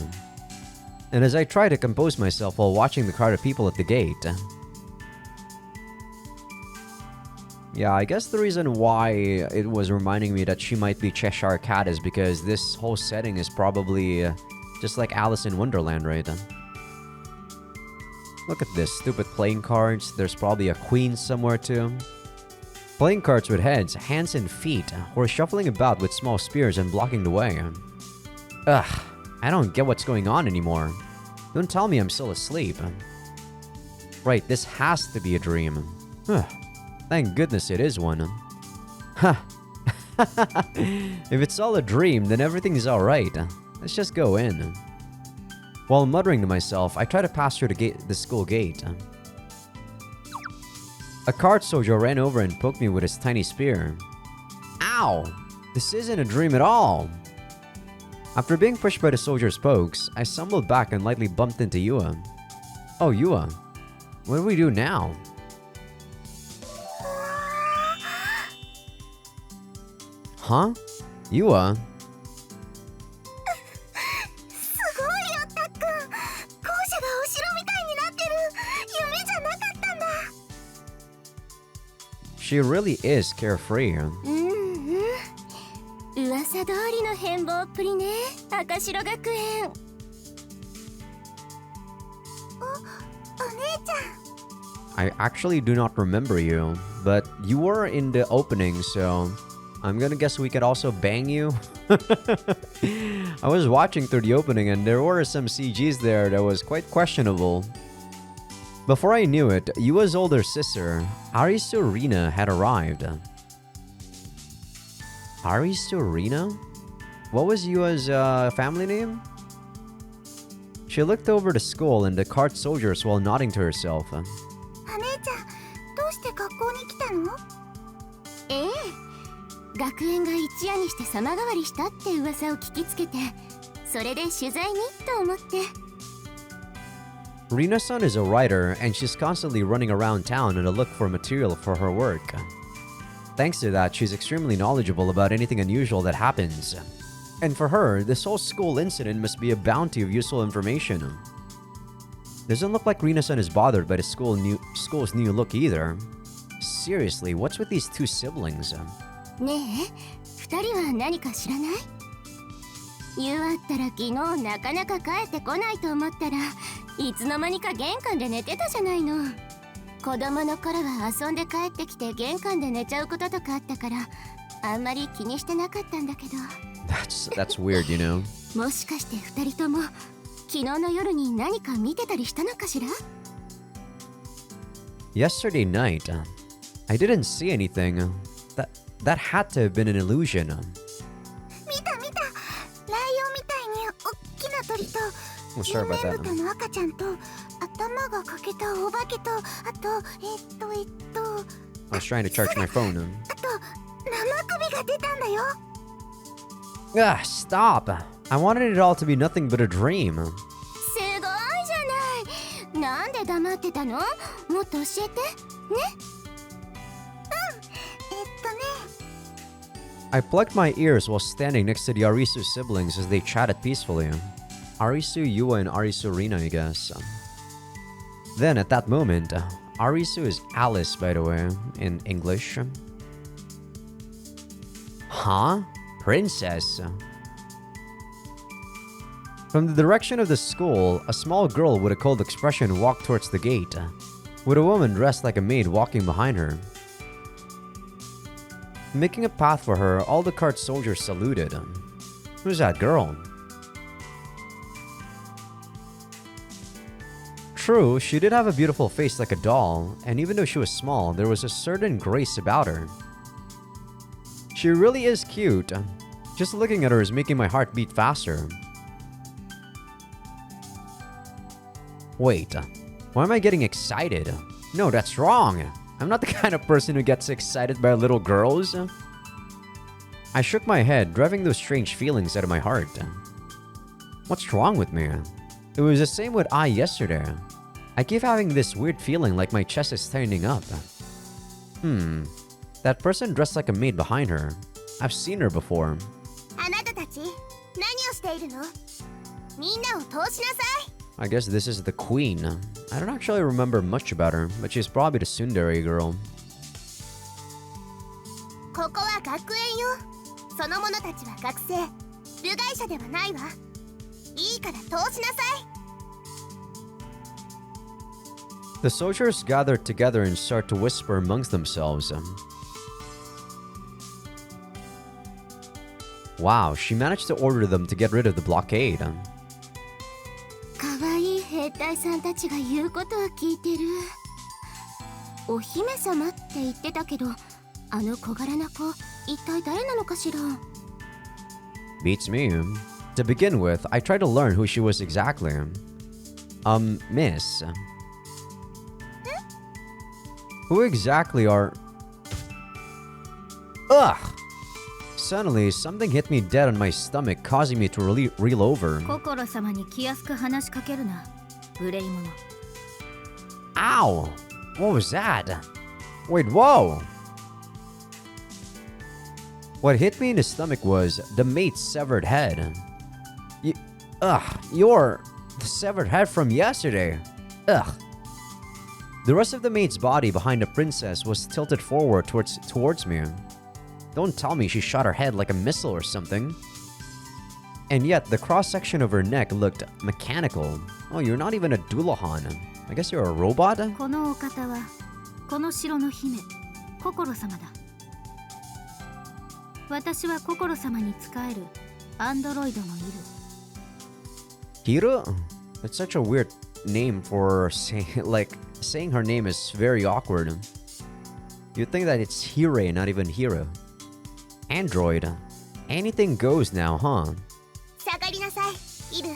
And as I try to compose myself while watching the crowd of people at the gate. Yeah, I guess the reason why it was reminding me that she might be Cheshire Cat is because this whole setting is probably just like Alice in Wonderland, right? Look at this, stupid playing cards. There's probably a queen somewhere too. Playing cards with heads, hands and feet, or shuffling about with small spears and blocking the way. Ugh, I don't get what's going on anymore. Don't tell me I'm still asleep. Right, this has to be a dream. Thank goodness it is one. Huh. If it's all a dream, then everything's alright. Let's just go in. While muttering to myself, I try to pass through the school gate. A card soldier ran over and poked me with his tiny spear. Ow! This isn't a dream at all! After being pushed by the soldier's pokes, I stumbled back and lightly bumped into Yua. Oh, Yua. What do we do now? Huh? Yua? She really is carefree. 噂通りの変貌っぷりね、赤白学園。お姉ちゃん。 I actually do not remember you, but you were in the opening, so I'm gonna guess we could also bang you. I was watching through the opening and there were some CGs there that was quite questionable. Before I knew it, Yua's older sister, Arisu Rina, had arrived. Arisu Rina? What was Yua's family name? She looked over the school and the cart soldiers while nodding to herself. お姉ちゃん、どうして学校に来たの？ええ、学園が一夜にして様変わりしたって噂を聞きつけて、それで取材にと思って。Rina-san is a writer and she's constantly running around town on a look for material for her work. Thanks to that, she's extremely knowledgeable about anything unusual that happens. And for her, this whole school incident must be a bounty of useful information. Doesn't look like Rina-san is bothered by the school's new look either. Seriously, what's with these two siblings? ねえ、二人は何か知らない？言うあったら昨日なかなか帰ってこないと思ったらいつの間にか玄関で寝てたじゃないの。子供の頃は遊んで帰ってきて玄関で寝ちゃうこととかあったからあんまり気にしてなかったんだけど。That's weird, you know. もしかして二人とも昨日の夜に何か見てたりしたのかしら？ Yesterday night, I didn't see anything. That had to have been an illusion. 見た見た。ライオンみたいに大きな鳥と Oh, 人 sorry about 面 that. 豚の赤ちゃんと頭が欠けたお化けとあとI was trying to charge my phone. あと生首が出たんだよ。 Stop! I wanted it all to be nothing but a dream. すごいじゃない。なんで黙ってたの？もっと教えて。ね。I plugged my ears while standing next to the Arisu siblings as they chatted peacefully. Arisu, Yua, and Arisu Rina, I guess. Then, at that moment, Arisu is Alice, by the way, in English. Huh? Princess? From the direction of the school, a small girl with a cold expression walked towards the gate, with a woman dressed like a maid walking behind her. Making a path for her, all the cart soldiers saluted. Who's that girl? True, she did have a beautiful face like a doll, and even though she was small, there was a certain grace about her. She really is cute. Just looking at her is making my heart beat faster. Wait, why am I getting excited? No, that's wrong. I'm not the kind of person who gets excited by little girls. I shook my head, driving those strange feelings out of my heart. What's wrong with me? It was the same with I yesterday. I keep having this weird feeling like my chest is tightening up. That person dressed like a maid behind her. I've seen her before. あなたたち何をしているの？みんなを通しなさい。 I guess this is the queen. I don't actually remember much about her, but she's probably the tsundere girl. ここは学園よ。その者たちは学生、部外者ではないわ。いいから通しなさい。 The soldiers gathered together and start to whisper amongst themselves. Wow, she managed to order them to get rid of the blockade. かわいい兵隊さんたちが言うことは聞いてる。お姫様って言ってたけど、あの小柄な子、一体誰なのかしら？ Beats me. To begin with, I tried to learn who she was exactly. Miss. Who exactly are... Ugh! Suddenly, something hit me dead on my stomach, causing me to reel over. 心様に気安く話しかけるな、無礼者。 Ow! What was that? Wait, whoa! What hit me in the stomach was the mate's severed head. You're the severed head from yesterday. Ugh. The rest of the maid's body behind the princess was tilted forward towards me. Don't tell me she shot her head like a missile or something. And yet, the cross-section of her neck looked mechanical. Oh, you're not even a Dullahan. I guess you're a robot? このお方はこの城の姫心様だ。私は心様に仕えるアンドロイドのいる。 Hira? That's such a weird name for saying her name is very awkward. You'd think that it's Hire, not even Hira. Android. Anything goes now, huh? 下がりなさい、イル。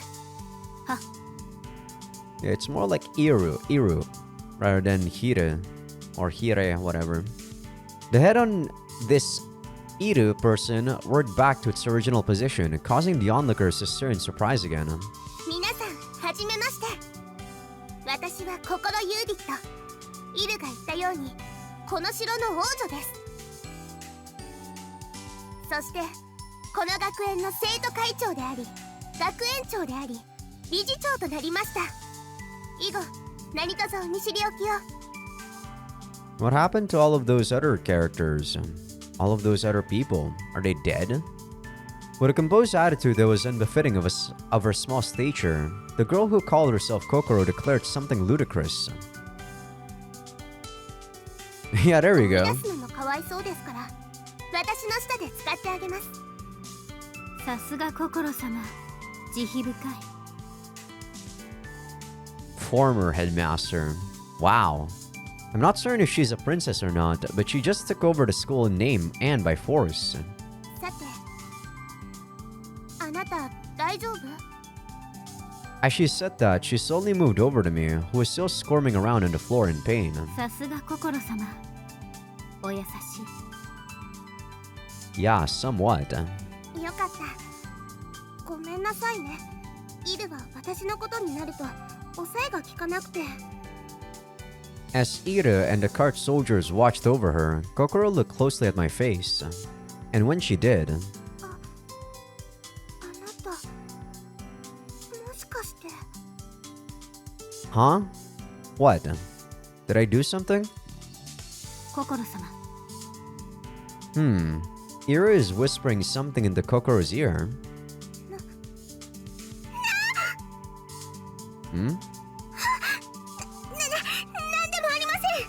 Yeah, it's more like Iru, rather than Hira or Hire, whatever. The head on this Iru person whirled back to its original position, causing the onlookers to stare in surprise again. 皆さん、はじめまして。私は心ユーディット。イルが言ったように、この城の王女です。そして、この学園の生徒会長であり、学園長であり、理事長となりました。以後、何卒お見知りおきを。What happened to all of those other characters? All of those other people? Are they dead? With a composed attitude that was unbefitting of her small stature, the girl who called herself Kokoro declared something ludicrous. Yeah, there we go. 出すのもかわいそうですから、私の下で使ってあげます。さすが心様、慈悲深い。 Former headmaster. Wow. I'm not certain if she's a princess or not, but she just took over the school in name and by force. さて、あなた大丈夫？ As she said that, she slowly moved over to me, who was still squirming around on the floor in pain. さすが心様、お優しい。 Yeah, somewhat. よかった。ごめんなさいね。イルは私のことになると抑えが効かなくて。As Ira and the cart soldiers watched over her, Kokoro looked closely at my face. And when she did... あなた、もしかして。 Huh? What? Did I do something? 心様。 Ira is whispering something into Kokoro's ear. Hmm? なんでもありません。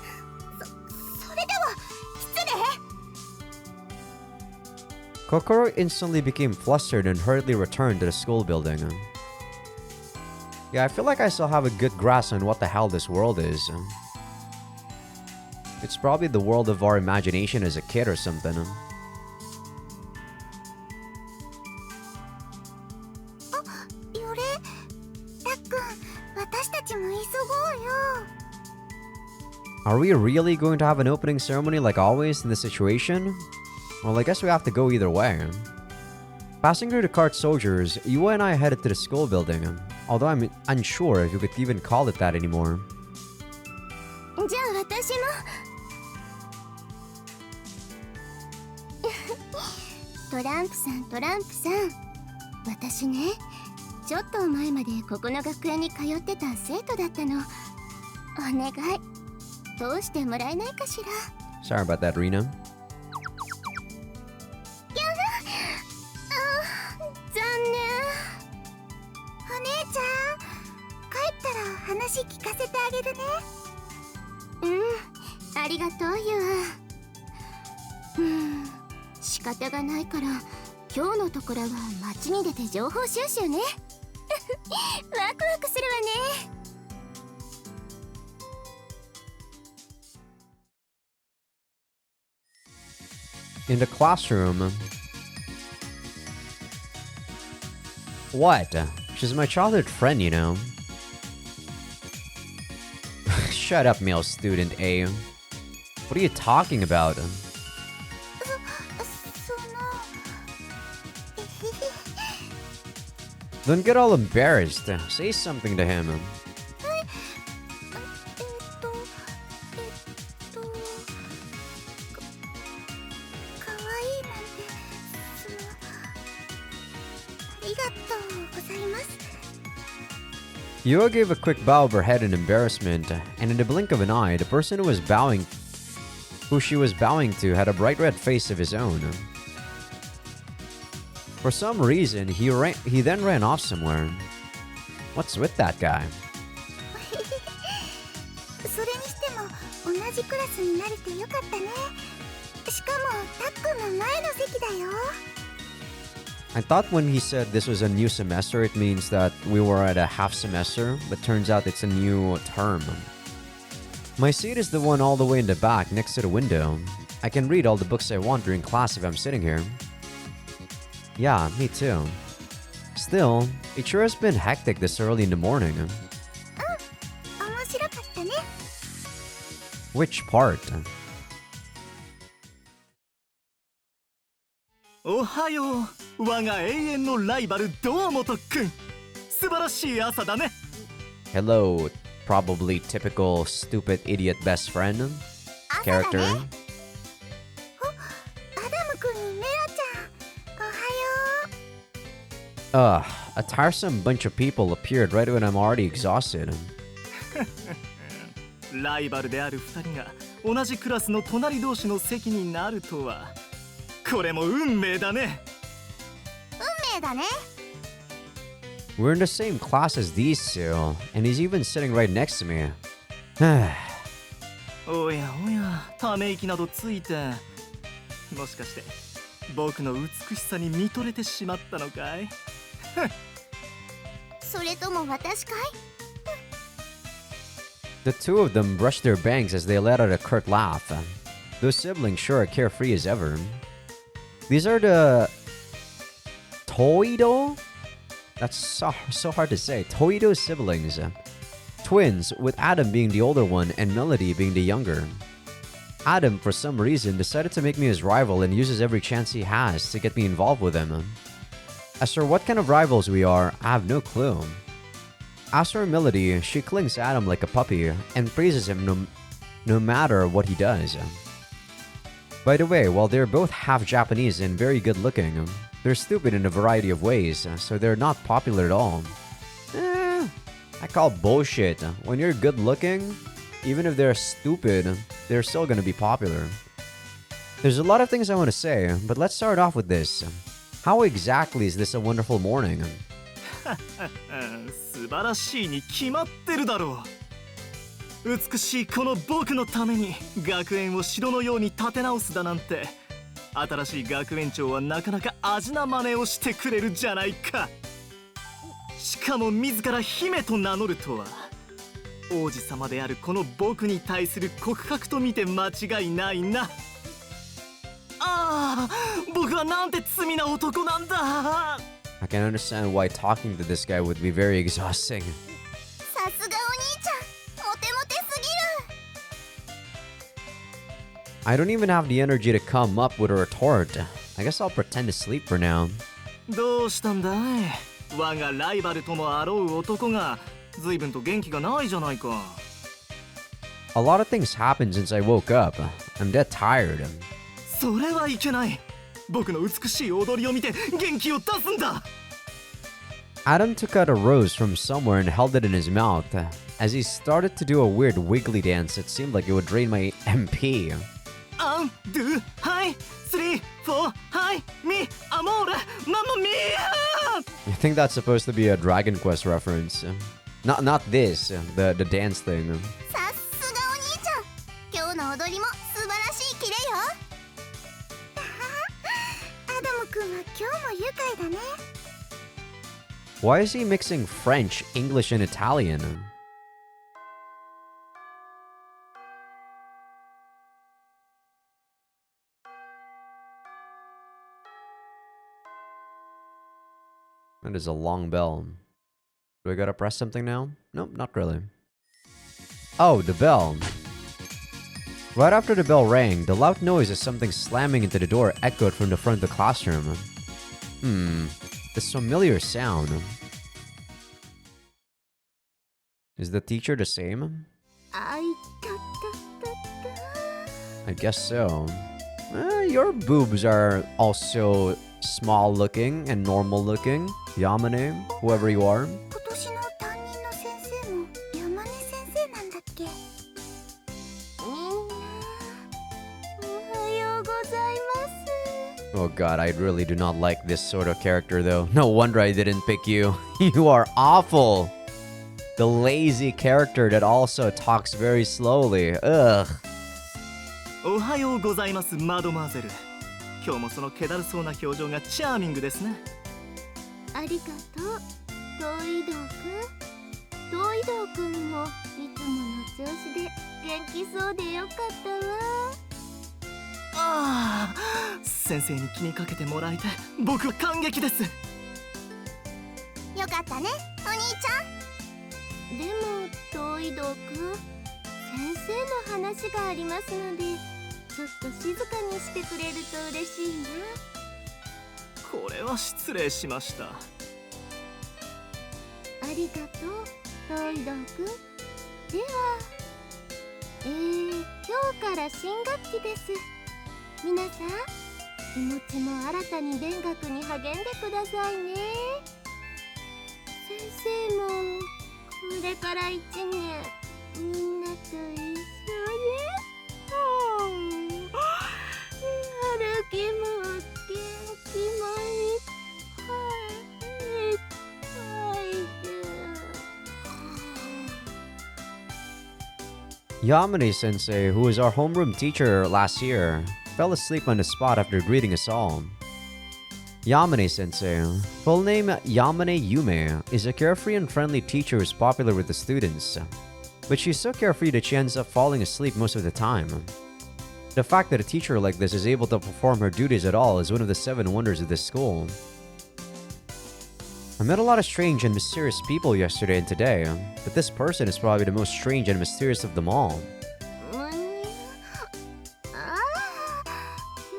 それでは失礼。 Kokoro instantly became flustered and hurriedly returned to the school building. Yeah, I feel like I still have a good grasp on what the hell this world is. It's probably the world of our imagination as a kid or something. よれ、たっくん、私たちも急ごうよ。 Are we really going to have an opening ceremony like always in this situation? Well, I guess we have to go either way. Passing through the cart soldiers, Yua and I headed to the school building, although I'm unsure if you could even call it that anymore. じゃあ私も。トランプさん、トランプさん。私ね、ちょっと前までここの学園に通ってた生徒だったの。お願い、通してもらえないかしら。 Sorry about that, Rena. 残念。お姉ちゃん、帰ったら話聞かせてあげるね。うん、ありがとうゆあ。仕方がないから今日のところは街に出て情報収集ね。ワクワクするわね。 In the classroom... What? She's my childhood friend, you know. Shut up, male student A. What are you talking about? そのDon't get all embarrassed. Say something to him. かわいいなんて、その、ありがとうございます。Yua gave a quick bow of her head in embarrassment, and in the blink of an eye, the person who she was bowing to had a bright red face of his own. For some reason, he then ran off somewhere. What's with that guy? それにしても同じクラスになれてよかったね。しかもたっくんの前の席だよ。 I thought when he said this was a new semester, it means that we were at a half semester, but turns out it's a new term. My seat is the one all the way in the back next to the window. I can read all the books I want during class if I'm sitting here. Yeah, me too. Still, it sure has been hectic this early in the morning. 面白かったね。 Which part? おはよう、我が永遠のライバル堂本くん。素晴らしい朝だね。 Hello, probably typical stupid idiot best friend 朝だね。 character. アダムくんにメラちゃん、おはよう。 A tiresome bunch of people appeared right when I'm already exhausted. ライバルである2人が同じクラスの隣同士の席になるとは。これも運命だね。運命だね。 We're in the same class as these two, and he's even sitting right next to me. おやおや、ため息などついて。もしかして僕の美しさに見とれてしまったのかい？それとも私かい？ The two of them brushed their bangs as they let out a curt laugh. Those siblings sure are carefree as ever. These are the Toido? That's so hard to say. Toido siblings. Twins, with Adam being the older one and Melody being the younger. Adam, for some reason, decided to make me his rival and uses every chance he has to get me involved with him. As for what kind of rivals we are, I have no clue. As for Melody, she clings to Adam like a puppy and praises him no matter what he does. By the way, while they're both half Japanese and very good looking, they're stupid in a variety of ways, so they're not popular at all. I call bullshit. When you're good looking, even if they're stupid, they're still gonna be popular. There's a lot of things I want to say, but let's start off with this. How exactly is this a wonderful morning? 素晴らしいに決まってるだろう。美しいこの僕のために学園を城のように建て直すだなんて、新しい学園長はなかなか味な真似をしてくれるじゃないか。しかも自ら姫と名乗るとは、王子様であるこの僕に対する告白と見て間違いないな。ああ、僕はなんて罪な男なんだ。 I can understand why talking to this guy would be very exhausting. さすがお兄ちゃん、モテモテすぎる。 I don't even have the energy to come up with a retort. I guess I'll pretend to sleep for now. どうしたんだい？我がライバルともあろう男が随分と元気がないじゃないか。 A lot of things happened since I woke up. I'm dead tired. それはいけない。僕の美しい踊りを見て元気を出すんだ。 Adam took out a rose from somewhere and held it in his mouth. As he started to do a weird wiggly dance, it seemed like it would drain my MP. アン、ドゥ、ハイ、スリー、フォー、ハイ、ミ、アモーレ、ママミー。 I think that's supposed to be a Dragon Quest reference. Not this, the dance thing. さすがお兄ちゃん、今日の踊りも素晴らしいキレよ。アダムくんは今日も愉快だね。 Why is he mixing French, English, and Italian? That is a long bell. Do I gotta press something now? Nope, not really. Oh, the bell. Right after the bell rang, the loud noise of something slamming into the door echoed from the front of the classroom. This familiar sound. Is the teacher the same? あいたたたた。 I guess so. Your boobs are also small looking and normal looking. Yamane, whoever you are. 今年の担任の先 Oh god, I really do not like this sort of character though. No wonder I didn't pick you. You are awful. The lazy character that also talks very slowly. Ugh. おはようございますマドマーゼル。今日もその気だるそうな表情がチャーミングですね。ありがとうトイドーくん。トイドーくんもいつもの調子で元気そうでよかったわ。ああ、先生に気にかけてもらえて僕は感激です。よかったねお兄ちゃん。でもトイドーくん、先生の話がありますのでちょっと静かにしてくれると嬉しいな。これは失礼しました。ありがとうトイドーくん。では今日から新学期です。皆さん気持ちも新たに勉学に励んでくださいね。先生もこれから1年みんなと一緒にやる気も元気もいっぱいで。Yamane Sensei, who was our homeroom teacher last year, fell asleep on the spot after greeting us all. Yamane Sensei, full name Yamane Yume, is a carefree and friendly teacher who is popular with the students. But she's so carefree that she ends up falling asleep most of the time. The fact that a teacher like this is able to perform her duties at all is one of the 7 wonders of this school. I met a lot of strange and mysterious people yesterday and today, but this person is probably the most strange and mysterious of them all. 今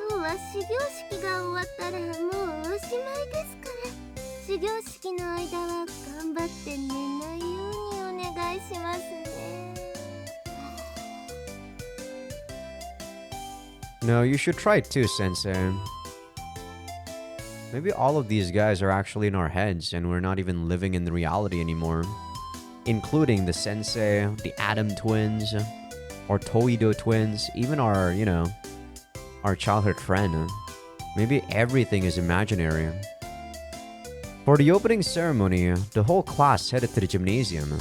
日は始業式が終わったらもうおしまいですから、始業式の間は頑張って寝ないようにお願いしますね。No, you should try it too, Sensei. Maybe all of these guys are actually in our heads and we're not even living in the reality anymore. Including the Sensei, the Adam twins, or Toido twins, even our, our childhood friend. Maybe everything is imaginary. For the opening ceremony, the whole class headed to the gymnasium.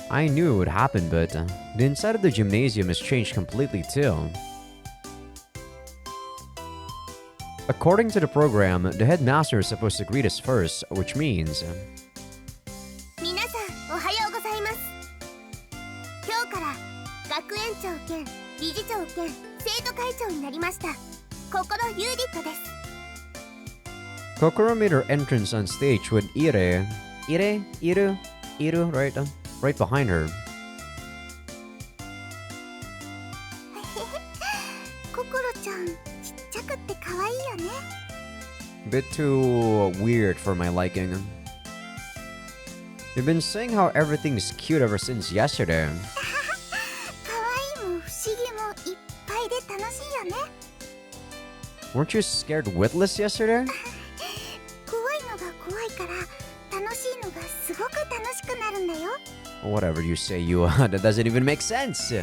I knew it would happen, but the inside of the gymnasium has changed completely too. According to the program, the headmaster is supposed to greet us first, which means... 皆さんおはようございます。今日から学園長兼理事長兼生徒会長になりました心ユーディットです。 Kokoro made her entrance on stage with Iru, right behind her. 心ちゃんちっちゃくって可愛いよね。 Bit too weird for my liking. You've been saying how everything's cute ever since yesterday. 可愛いも不思議もいっぱいで楽しいよね。 Weren't you scared witless yesterday? 怖いのが怖いから楽しいのがすごく楽しくなるんだよ。 Whatever you say, you that doesn't even make sense.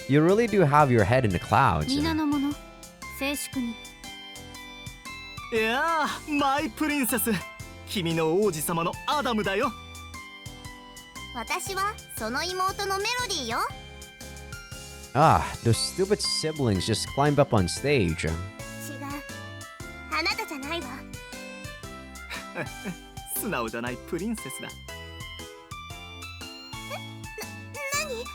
You really do have your head in the clouds. 皆の者静粛に。いやー、マイプリンセス、君の王子様のアダムだよ。私はその妹のメロディーよ。 Ah, those stupid siblings just climbed up on stage. 違う、あなたじゃないわ。素直じゃないプリンセスだ。何？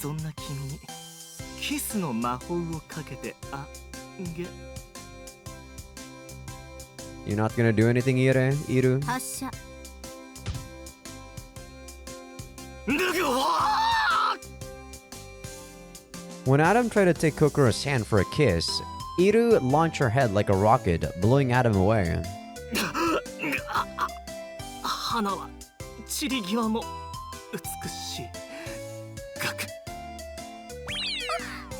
そんな君にキスの魔法をかけてあげ。 You're not gonna do anything, Iru? 発射。 When Adam tried to take Kokoro's hand for a kiss, Iru launched her head like a rocket, blowing Adam away. 花は散り際も美しい。学。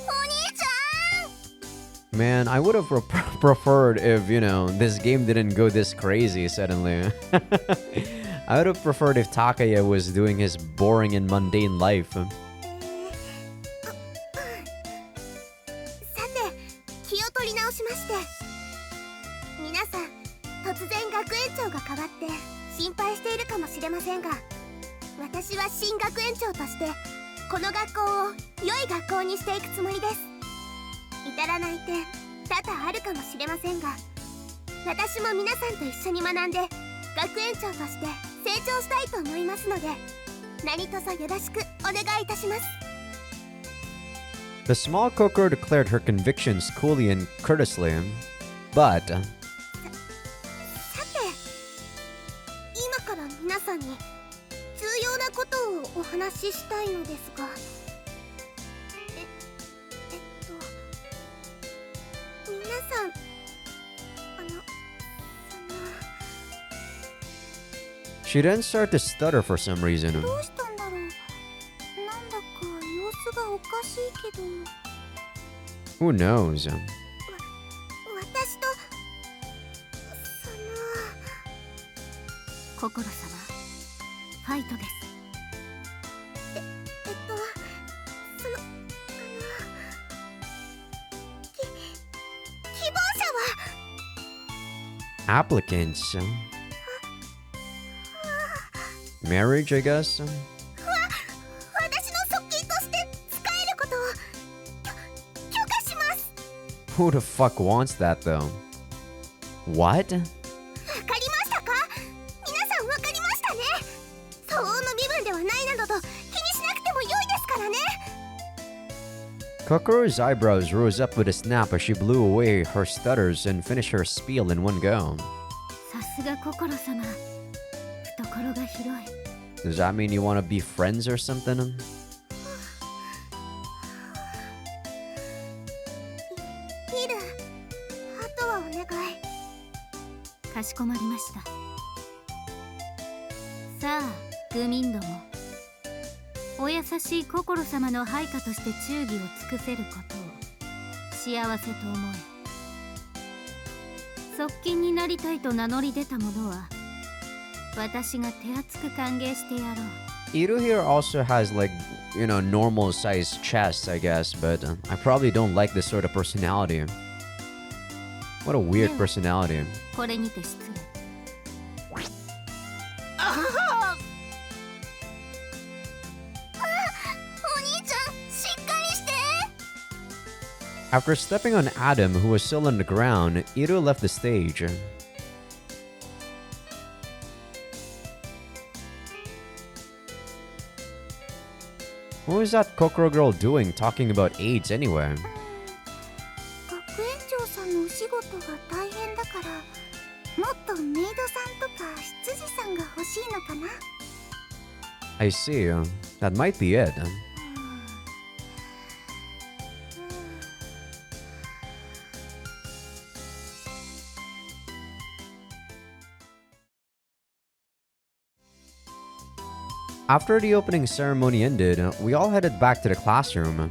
お兄ちゃん。 Man, I would have preferred if, this game didn't go this crazy suddenly. I would have preferred if Takaya was doing his boring and mundane life. のが変わって心配しているかもしれませんが、私は新学園長としてこの学校を良い学校にしていくつもりです。至らない点多々あるかもしれませんが、私も皆さんと一緒に学んで学園長として成長したいと思いますので、何卒よろしくお願いいたします。 The small Kokoro declared her convictions coolly and courteously, but さて、今から皆さんに重要なことをお話ししたいのですが、皆さん、she then started to stutter for some reason. どうしたんだろう。なんだか様子がおかしいけど。 Who knows? 私と心様、ファイトです。希望者は Applicants. Marriage, I guess? 私の側近として使えることを許可します。 Who the fuck wants that though? What? わかりましたか？皆さんわかりましたね。相応の身分ではないなどと気にしなくても良いですからね。 Kokoro's eyebrows rose up with a snap as she blew away her stutters and finished her spiel in one go. さすが心様、懐が広い。 Does that mean you want to be friends or something? ヒル、あとはお願い。かしこまりました。さあ、愚民ども、お優しい心様の配下として忠義を尽くせることを幸せと思え。側近になりたいと名乗り出た者は私が手厚く歓迎してやろう。 Iru here also has like, you know, normal sized chest, I guess, but I probably don't like this sort of personality. What a weird personality. これにて失礼。お兄ちゃん、しっかりして。 After stepping on Adam, who was still on the ground, Iru left the stage. What was that Kokoro girl doing talking about AIDS anyway? 学園長さんのお仕事が大変だから、もっとメイドさんとか執事さんが欲しいのかな。 I see. That might be it. After the opening ceremony ended, we all headed back to the classroom.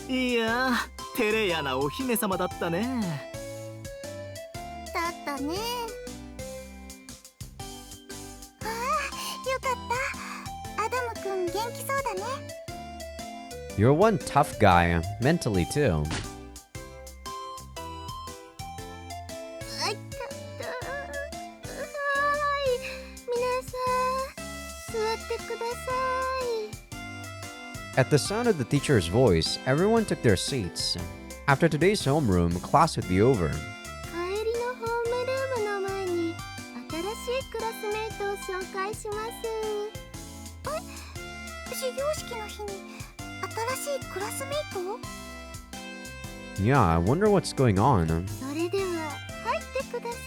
いやー、照れ屋なお姫様だったね。だったね。ああ、よかった。アダムくん元気そうだね。 You're one tough guy, mentally too. あいたったはい皆さん座ってください。 At the sound of the teacher's voice, everyone took their seats. After today's homeroom, class would be over. 帰りのホームルームの前に新しいクラスメイトを紹介します。始業式の日に新しいクラスメイト？ Yeah, I wonder what's going on. それでは入ってください。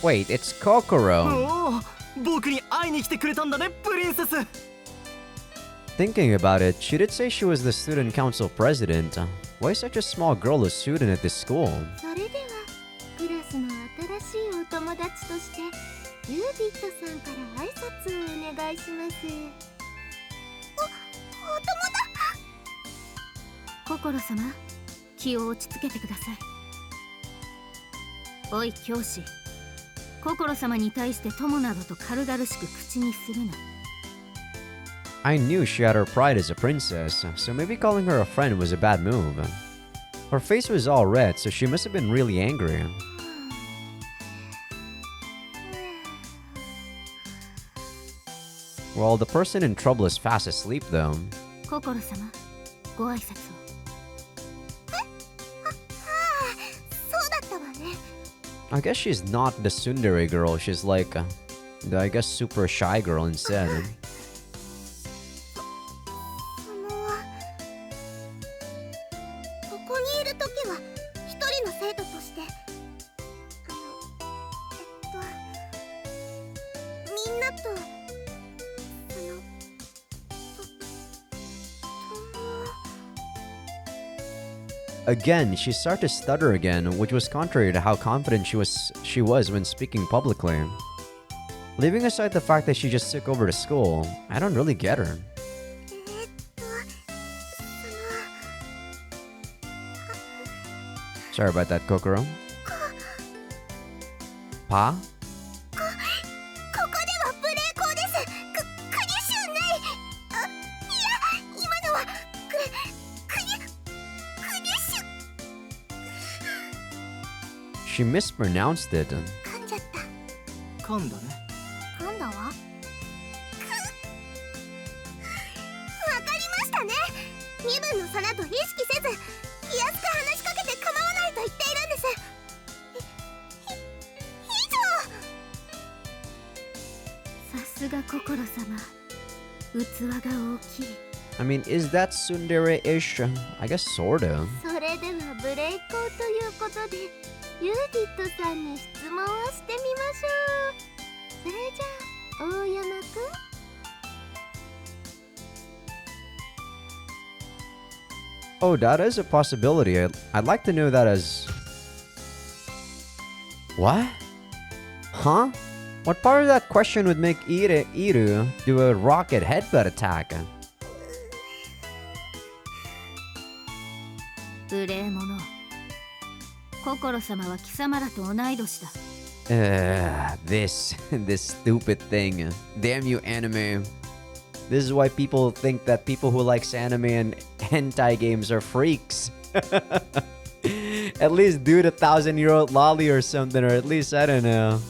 Wait, it's Kokoro. おお、僕に会いに来てくれたんだね、プリンセス。 Thinking about it, she did say she was the student council president. Why is such a small girl a student at this school? それではクラスの新しいお友達としてユービットさんから挨拶をお願いします。お友達。心様、気を落ち着けてください。おい教師、心様に対して友などと軽々しく口にするな。I knew she had her pride as a princess, so maybe calling her a friend was a bad move. Her face was all red, so she must have been really angry. Well, the person in trouble is fast asleep though. 心様ご挨拶を。そうだったわね。 I guess she's not the tsundere girl, she's like, the, I guess, super shy girl instead. ここにいるときは一人の生徒としてみんなとAgain, she started to stutter again, which was contrary to how confident she was when speaking publicly. Leaving aside the fact that she just took over the school, I don't really get her. Sorry about that, Kokoro. Pa? ここでは無礼講です。クニシュンない。いや今のはクニシュン。 She mispronounced it. 噛んじゃった。今度ね。噛んだわ。わかりましたね。身分の差など意識せず気安く話しかけて構わないと言っているんです。さすが心様、器が大きい。 I mean, is that tsundere-ish? I guess sorta. それでは無礼講ということでユーディットさんに質問をしてみましょう。それじゃあ大山くん。 Oh, that is a possibility. I'd like to know that as... What? Huh? What part of that question would make Iru do a rocket headbutt attack? 無礼者。心様は貴様らと同い年だ。This stupid thing. Damn you, anime. This is why people think that people who likes anime and hentai games are freaks. At least do the 1,000-year-old lolly or something, or at least, I don't know.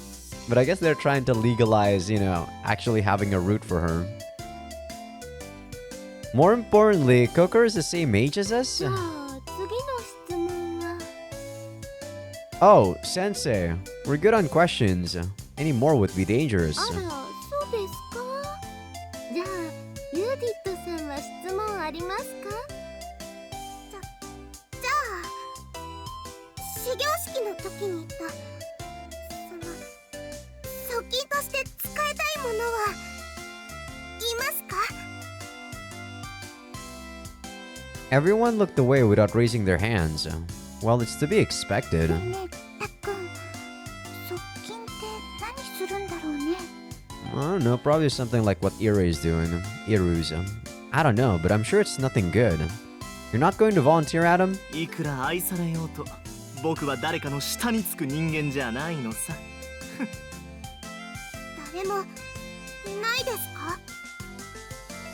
But I guess they're trying to legalize, you know, actually having a root for her. More importantly, Kokoro is the same age as us? じゃあ次の質問は。 Oh, Sensei. We're good on questions. Any more would be dangerous. あら、そうですか。じゃあユーディットさんは質問ありますか。じゃあ始業式の時に言った側近として使いたいものはいますか。 Everyone looked away without raising their hands. Well, it's to be expected. ねえたっくん、側近って何するんだろうね。 I don't know, probably something like what Iru is doing. Iru's. I don't know, but I'm sure it's nothing good. You're not going to volunteer, Adam? いくら愛されようと僕は誰かの下につく人間じゃないのさ。誰もいないですか。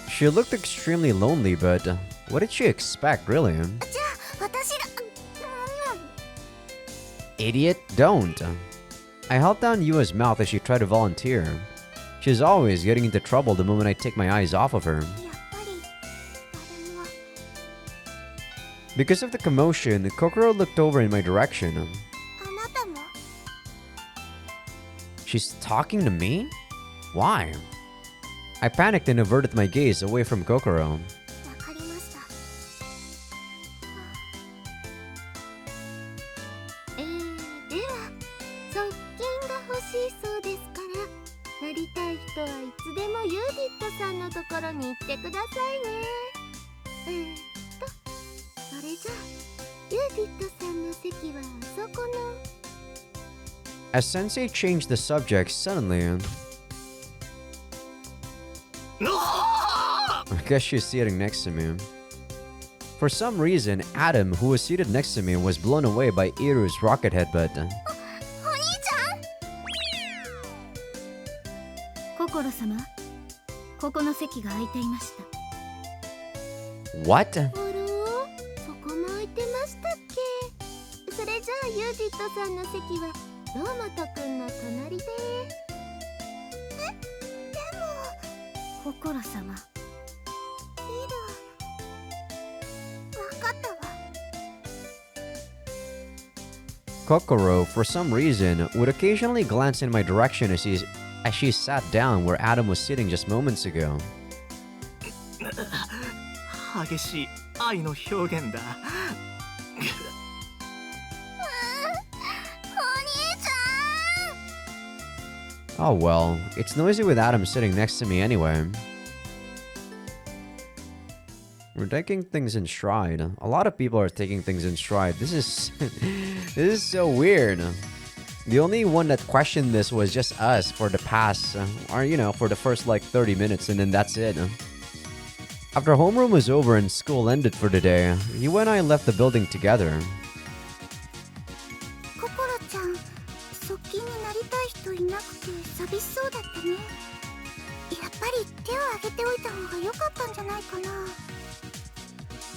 She looked extremely lonely, but what did she expect, really? じゃあ私が。Idiot, don't. I held down Yua's mouth as she tried to volunteer. She's always getting into trouble the moment I take my eyes off of her. やっぱり誰も。 Because of the commotion, Kokoro looked over in my direction. あなたも。 She's talking to me? Why? I panicked and averted my gaze away from Kokoro. わかりました。では側近が欲しいそうですからなりたい人はいつでもユーディットさんのところに行ってくださいね。それじゃあユーディットさんの席はあそこの。 As Sensei changed the subject suddenly, I guess she's sitting next to me. For some reason, Adam, who was seated next to me, was blown away by Iru's rocket headbutt. お兄ちゃん。心様、ここの席が空いていました。 What? あら、そこも空いてましたっけ。それじゃあユージットさんの席はローマトくんの隣で。心様。わかったわ。 Kokoro, for some reason, would occasionally glance in my direction as she sat down where Adam was sitting just moments ago. 激しい愛の表現だ。Oh well, it's noisy with Adam sitting next to me anyway. We're taking things in stride. A lot of people are taking things in stride. This is this is so weird. The only one that questioned this was just us for the past, or for the first like 30 minutes, and then that's it. After homeroom was over and school ended for the day, you and I left the building together. 心ちゃん、側近になりたい人いなくて寂しそうだったね。やっぱり手を挙げておいた方が良かったんじゃないかな。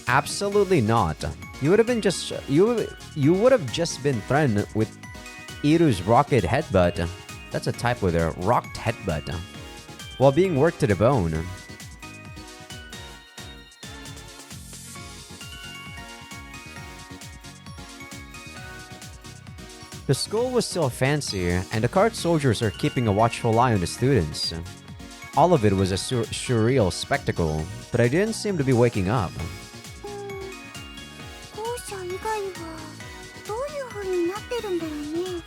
Absolutely not. You would have just been threatened with Iru's rocket headbutt. That's a typo there. Rocked headbutt. While being worked to the bone. The school was still fancy, and the card soldiers are keeping a watchful eye on the students. All of it was a surreal spectacle, but I didn't seem to be waking up. 校舎以外はどういう風になってるんだろうね。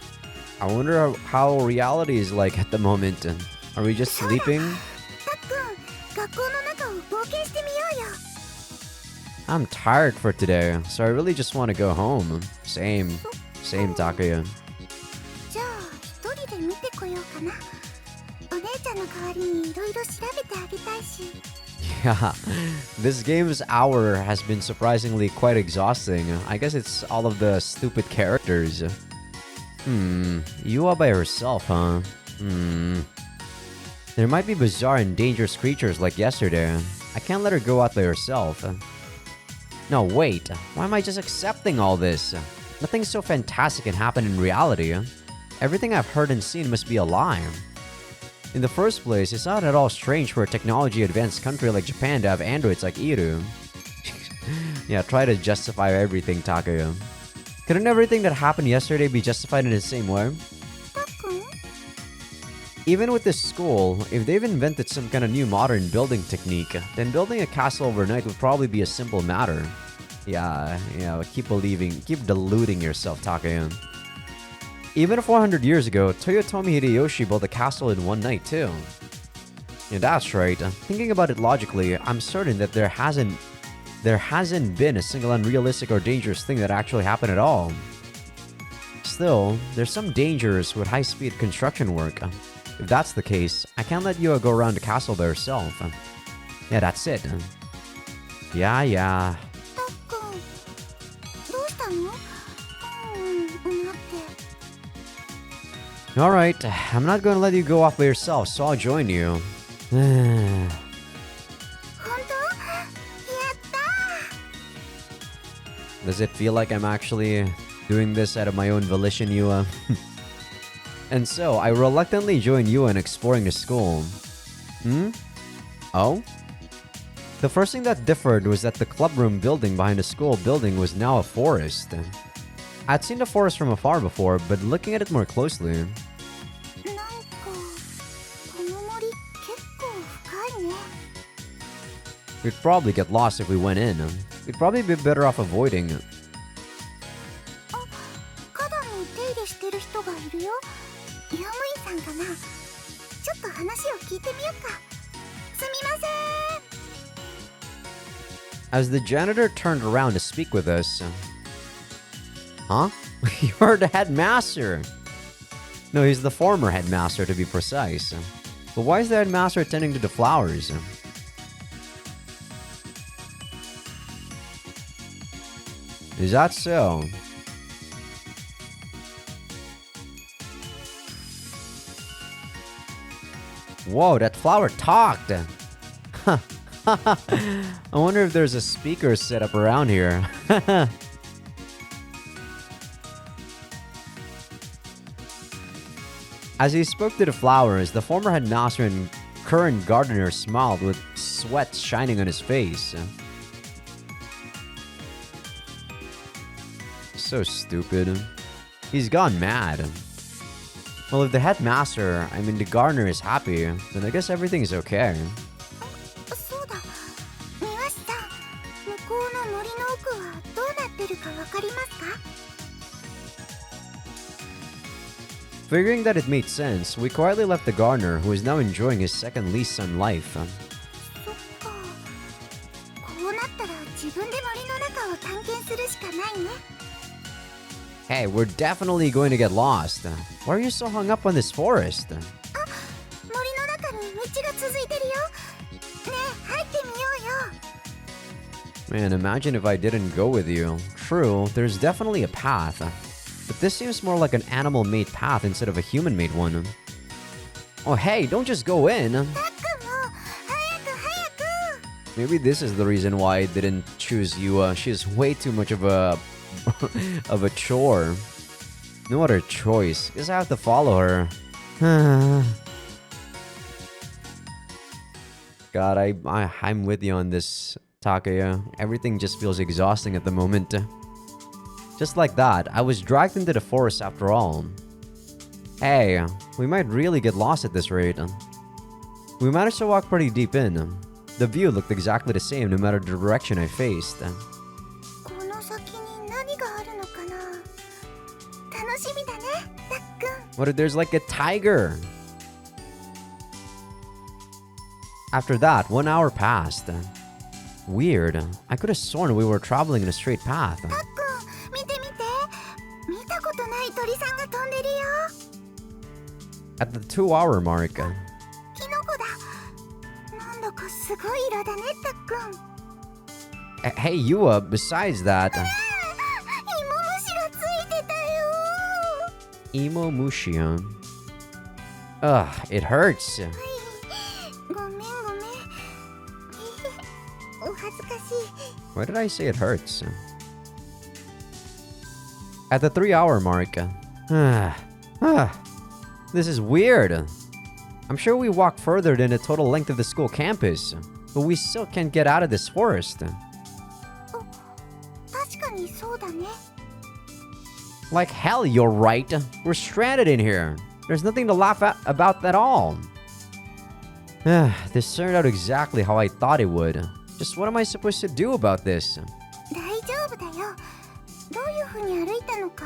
I wonder how reality is like at the moment. Are we just sleeping? たっくん、学校の中を冒険してみようよ。 I'm tired for today, so I really just want to go home. Same, Takuya. じゃあ一人で見てこようかな。お姉ちゃんの代わりにいろいろ調べてあげたいし。 Yeah, this game's hour has been surprisingly quite exhausting. I guess it's all of the stupid characters. Yua by herself, huh? There might be bizarre and dangerous creatures like yesterday. I can't let her go out by herself. No, wait. Why am I just accepting all this? Nothing so fantastic can happen in reality. Everything I've heard and seen must be a lie. In the first place, it's not at all strange for a technology-advanced country like Japan to have androids like Iru. Yeah, try to justify everything, Takuya. Couldn't everything that happened yesterday be justified in the same way? たっくん、 Even with this school, if they've invented some kind of new modern building technique, then building a castle overnight would probably be a simple matter. Yeah, keep deluding yourself, Takuya. Even 400 years ago, Toyotomi Hideyoshi built a castle in one night too. Yeah, that's right. Thinking about it logically, I'm certain that there hasn't been a single unrealistic or dangerous thing that actually happened at all. Still, there's some dangers with high-speed construction work. If that's the case, I can't let Yua go around the castle by herself. Yeah, that's it. Yeah. たっくん、どうしたの？待って。 Alright, I'm not gonna let you go off by yourself, so I'll join you. 本当？やったー。 Does it feel like I'm actually doing this out of my own volition, Yua? And so, I reluctantly joined Yua in exploring the school. Oh? The first thing that differed was that the clubroom building behind the school building was now a forest. I'd seen the forest from afar before, but looking at it more closely... なんかこの森結構深いね。 We'd probably get lost if we went in. We'd probably be better off avoiding. 花壇に手入れしてる人がいるよ。用務員さんかな。ちょっと話を聞いてみようか。すみません。 As the janitor turned around to speak with us... Huh? You're the headmaster! No, he's the former headmaster to be precise. But why is the headmaster attending to the flowers? Is that so? Whoa, that flower talked! I wonder if there's a speaker set up around here. As he spoke to the flowers, the former headmaster and current gardener smiled with sweat shining on his face. So stupid. He's gone mad. Well, if the headmaster, I mean the gardener, is happy, then I guess everything is okay. そうだ。庭師さん、向こうの森の奥はどうなってるかわかりますか？ Figuring that it made sense, we quietly left the gardener, who is now enjoying his second lease on life. そっか。こうなったら自分で森の中を探検するしかないね。 Hey, we're definitely going to get lost. Why are you so hung up on this forest? 森の中に道が続いてるよ。ねえ、入ってみようよ。 Man, imagine if I didn't go with you. True, there's definitely a path. But this seems more like an animal-made path instead of a human-made one. Oh, hey, don't just go in. たっくんも早く早く。 Maybe this is the reason why I didn't choose you. She's way too much of a of a chore. No other choice, because I have to follow her. God, I'm with you on this, Takaya. Everything just feels exhausting at the moment. Just like that, I was dragged into the forest after all. Hey, we might really get lost at this rate. We managed to walk pretty deep in. The view looked exactly the same no matter the direction I faced. この先に何があるのかな。楽しみだね、たっくん。 What if there's like a tiger? After that, 1 hour passed. Weird. I could have sworn we were traveling in a straight path. たっくん、見て見て。見たことない鳥さんが飛んでるよ。 At the 2-hour mark. キノコだ。なんだかすごい色だね、たっくん。 Hey, Yua, besides that... 芋虫がついてたよ。 Emo Mushia. Ugh, it hurts. ごめんごめん。お恥ずかしい。 Why did I say it hurts? At the 3-hour mark. This is weird. I'm sure we walked further than the total length of the school campus, but we still can't get out of this forest. 確かにそうだね。 Like hell, you're right. We're stranded in here. There's nothing to laugh at about at all. This turned out exactly how I thought it would. Just what am I supposed to do about this? 大丈夫だよ。どういう風に歩いたのか、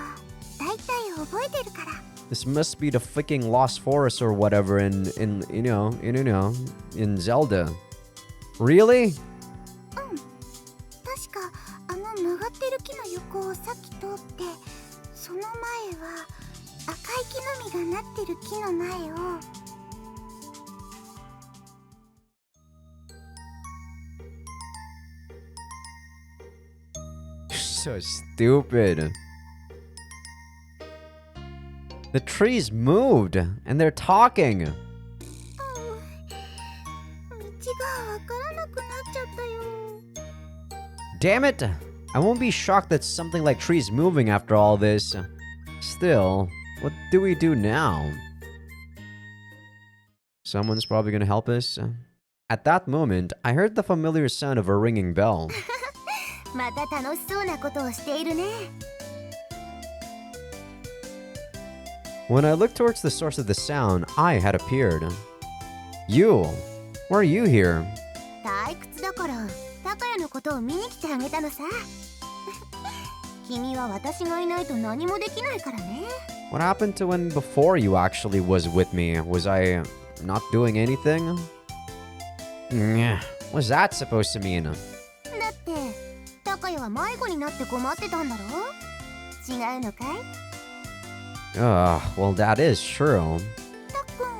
大体覚えてるから。 This must be the freaking lost forest or whatever in Zelda. Really? 確かあの曲がってる木の横をさっき通って、その前は赤い木の実がなってる木の前を。 So stupid. The trees moved and they're talking. 道がわからなくなっちゃったよ。 Damn it! I won't be shocked that something like trees moving after all this. Still, what do we do now? Someone's probably gonna help us. At that moment, I heard the familiar sound of a ringing bell. また楽しそうなことをしているね。 When I looked towards the source of the sound, I had appeared. You! Why are you here? 退屈だからタカヤのことを見に来てあげたのさ。君は私がいないと何もできないからね。 What happened to when before you actually was with me? Was I not doing anything? What's that supposed to mean? だってタカヤは迷子になって困ってたんだろ。違うのかい？ Well, that is true. たっくん、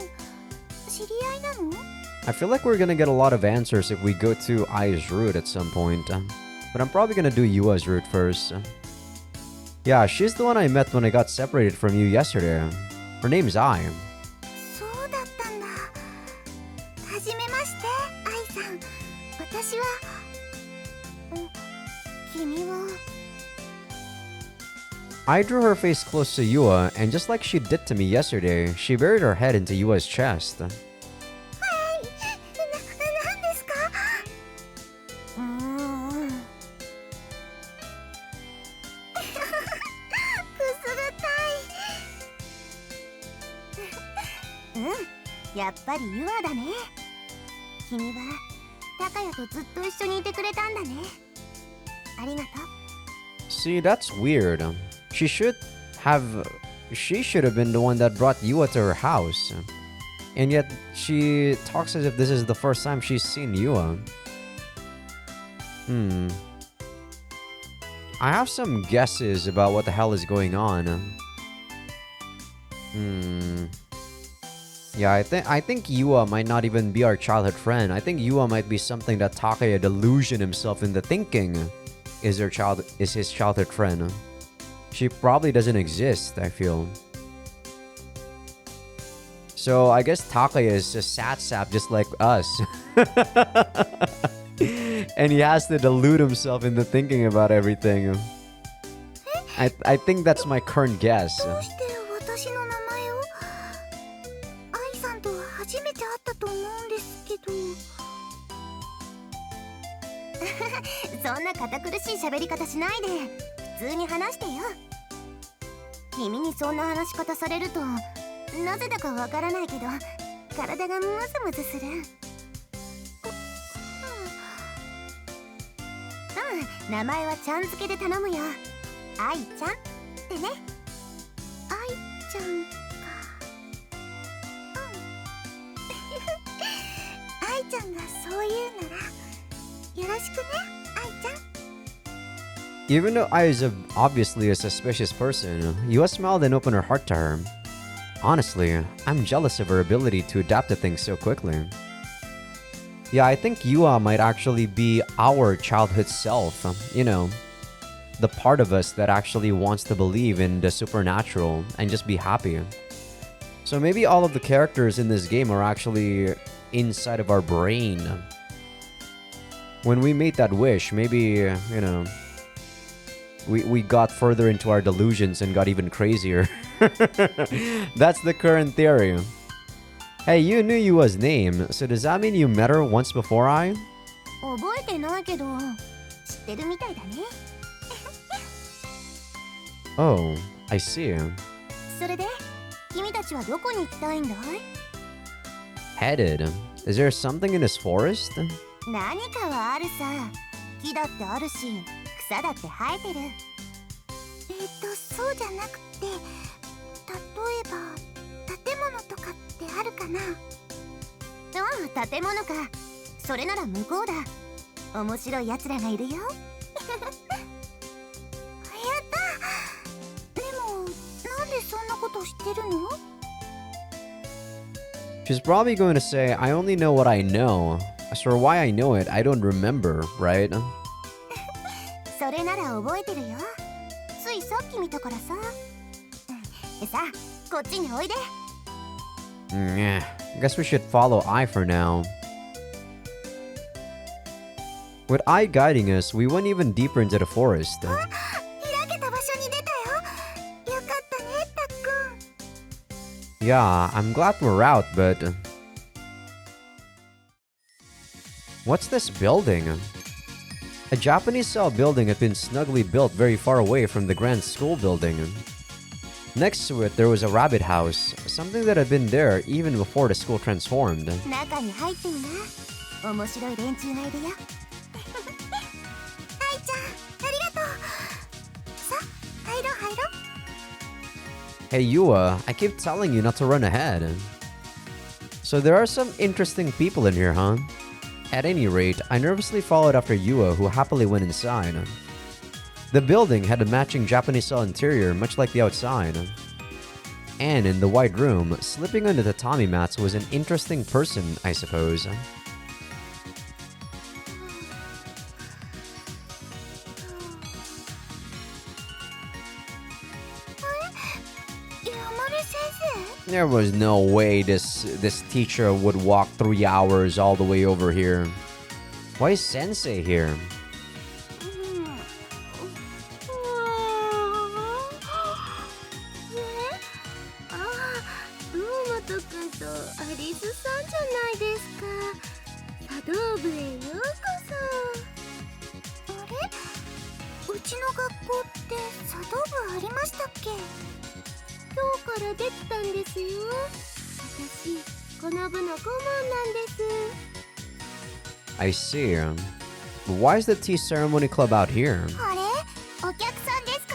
知り合いなの？ I feel like we're gonna get a lot of answers if we go to Ai's route at some point. But I'm probably gonna do Yua's route first. Yeah, she's the one I met when I got separated from you yesterday. Her name's Ai. そうだったんだ。はじめまして、愛さん。君は I drew her face close to Yua, and just like she did to me yesterday, she buried her head into Yua's chest. 何ですか？うーんくすぐたい。うんやっぱりユアだね。君はタカヤとずっと一緒にいてくれたんだね。ありがとう。 See, that's weird. She should have been the one that brought Yua to her house. And yet, she talks as if this is the first time she's seen Yua. I have some guesses about what the hell is going on. Yeah, I think Yua might not even be our childhood friend. I think Yua might be something that Takaya delusioned himself into thinking is his childhood friend. She probably doesn't exist, I feel. So I guess Takaya is a sad sap just like us. And he has to delude himself into thinking about everything. I think that's my current guess. どうして私の名前を？愛さんとは初めて会ったと思うんですけど。そんな堅苦しい喋り方しないで普通に話してよ。君にそんな話し方されるとなぜだかわからないけど体がムズムズする。名前はちゃん付けで頼むよ。愛ちゃんってね。愛ちゃんか。愛ちゃんがそう言うならよろしくね、愛ちゃん。 Even though Ai is obviously a suspicious person, Yua smiled and opened her heart to her. Honestly, I'm jealous of her ability to adapt to things so quickly. Yeah, I think Yua might actually be our childhood self, you know, the part of us that actually wants to believe in the supernatural and just be happy. So maybe all of the characters in this game are actually inside of our brain. When we made that wish, maybe, you know, we got further into our delusions and got even crazier. That's the current theory. Hey, you knew Yua's name, so does that mean you met her once before, I? 覚えてないけど知ってるみたいだね。Oh, I see. それで君たちはどこに行きたいんだい？ Headed. Is there something in this forest? 何かはあるさ。木だってあるし草だって生えてる。そうじゃなくて、例えば建物とかってあるかな？建物か。それなら向こうだ。面白いやつらがいるよ。やった。でもなんでそんなこと知ってるの？ She's probably going to say, I only know what I know. As for why I know it, I don't remember, right? それなら覚えてるよ。ついさっき見たからさ。さあ、こっちにおいで。Yeah, I guess we should follow I for now. With I guiding us, we went even deeper into the forest. 開けた場所に出たよ。よかったね、たっくん。 Yeah, I'm glad we're out, but... What's this building? A Japanese-style building had been snugly built very far away from the grand school building. Next to it, there was a rabbit house, something that had been there even before the school transformed. 中に入ってみな。面白い連中がいるよ。愛ちゃん、ありがとう。さあ、入ろう。 Hey Yua, I keep telling you not to run ahead. So there are some interesting people in here, huh? At any rate, I nervously followed after Yua, who happily went inside. The building had a matching Japanese-style interior, much like the outside. And in the white room, slipping on the tatami mats was an interesting person, I suppose. There was no way this teacher would walk 3 hours all the way over here. Why is Sensei here? うちの学校って茶道部ありましたっけ？今日からできたんですよ。私この部の顧問なんです。 I see. Why is the tea ceremony club out here? あれ？お客さんですか？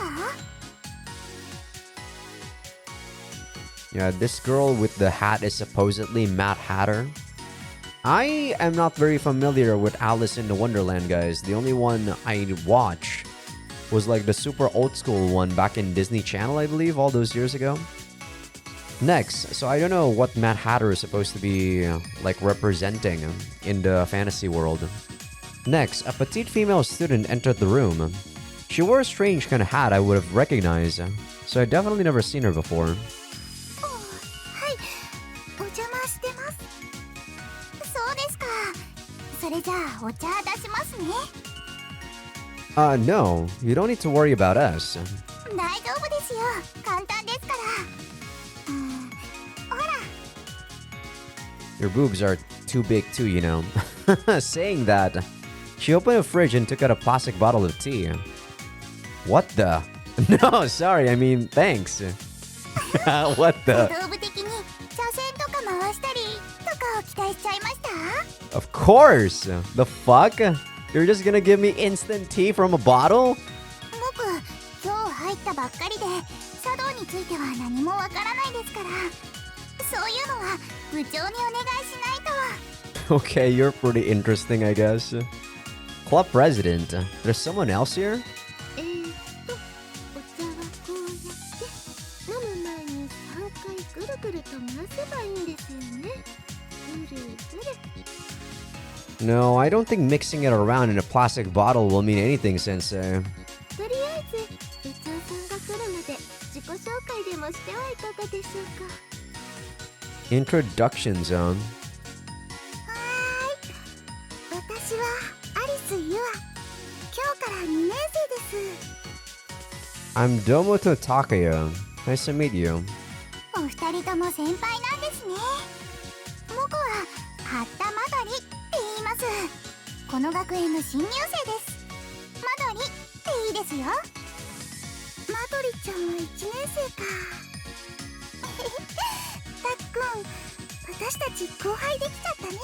Yeah, this girl with the hat is supposedly Mad Hatter. I am not very familiar with Alice in the Wonderland, guys. The only one I watch was like the super old school one back in Disney Channel, I believe, all those years ago. Next, so I don't know what Mad Hatter is supposed to be like representing in the fantasy world. Next, a petite female student entered the room. She wore a strange kind of hat I would have recognized, so I definitely never seen her before. はい、お邪魔してます。そうですか。それじゃあお茶出しますね。No, you don't need to worry about us. 大丈夫ですよ。簡単ですから。ほら。 Your boobs are too big too, you know. Saying that, she opened a fridge and took out a plastic bottle of tea. What the? No, sorry, I mean, thanks. What 茶 the? 道部的に茶筅とか回したりとかを期待しちゃいました？ Of course! The fuck? You're just gonna give me instant tea from a bottle? 僕、今日入ったばっかりで茶道については何もわからないですから。そういうのは部長にお願いしないと。 Okay, you're pretty interesting, I guess. Club president. There's someone else here? お茶はこうやって飲む前に3回ぐるぐると回せばいいんですよね。ぐるぐる。 No, I don't think mixing it around in a plastic bottle will mean anything, sensei. とりあえず部長さんが来るまで自己紹介でもしてはいかがでしょうか。 Introduction zone. はーい。私はアリスユア。今日から2年生です。 I'm Domoto Takaya. Nice to meet you. お二人とも先輩なんですね。僕は八田まどりって言います。この学園の新入生です。まどりっていいですよ。まどりちゃんは1年生か。たっくん、私たち後輩できちゃったね。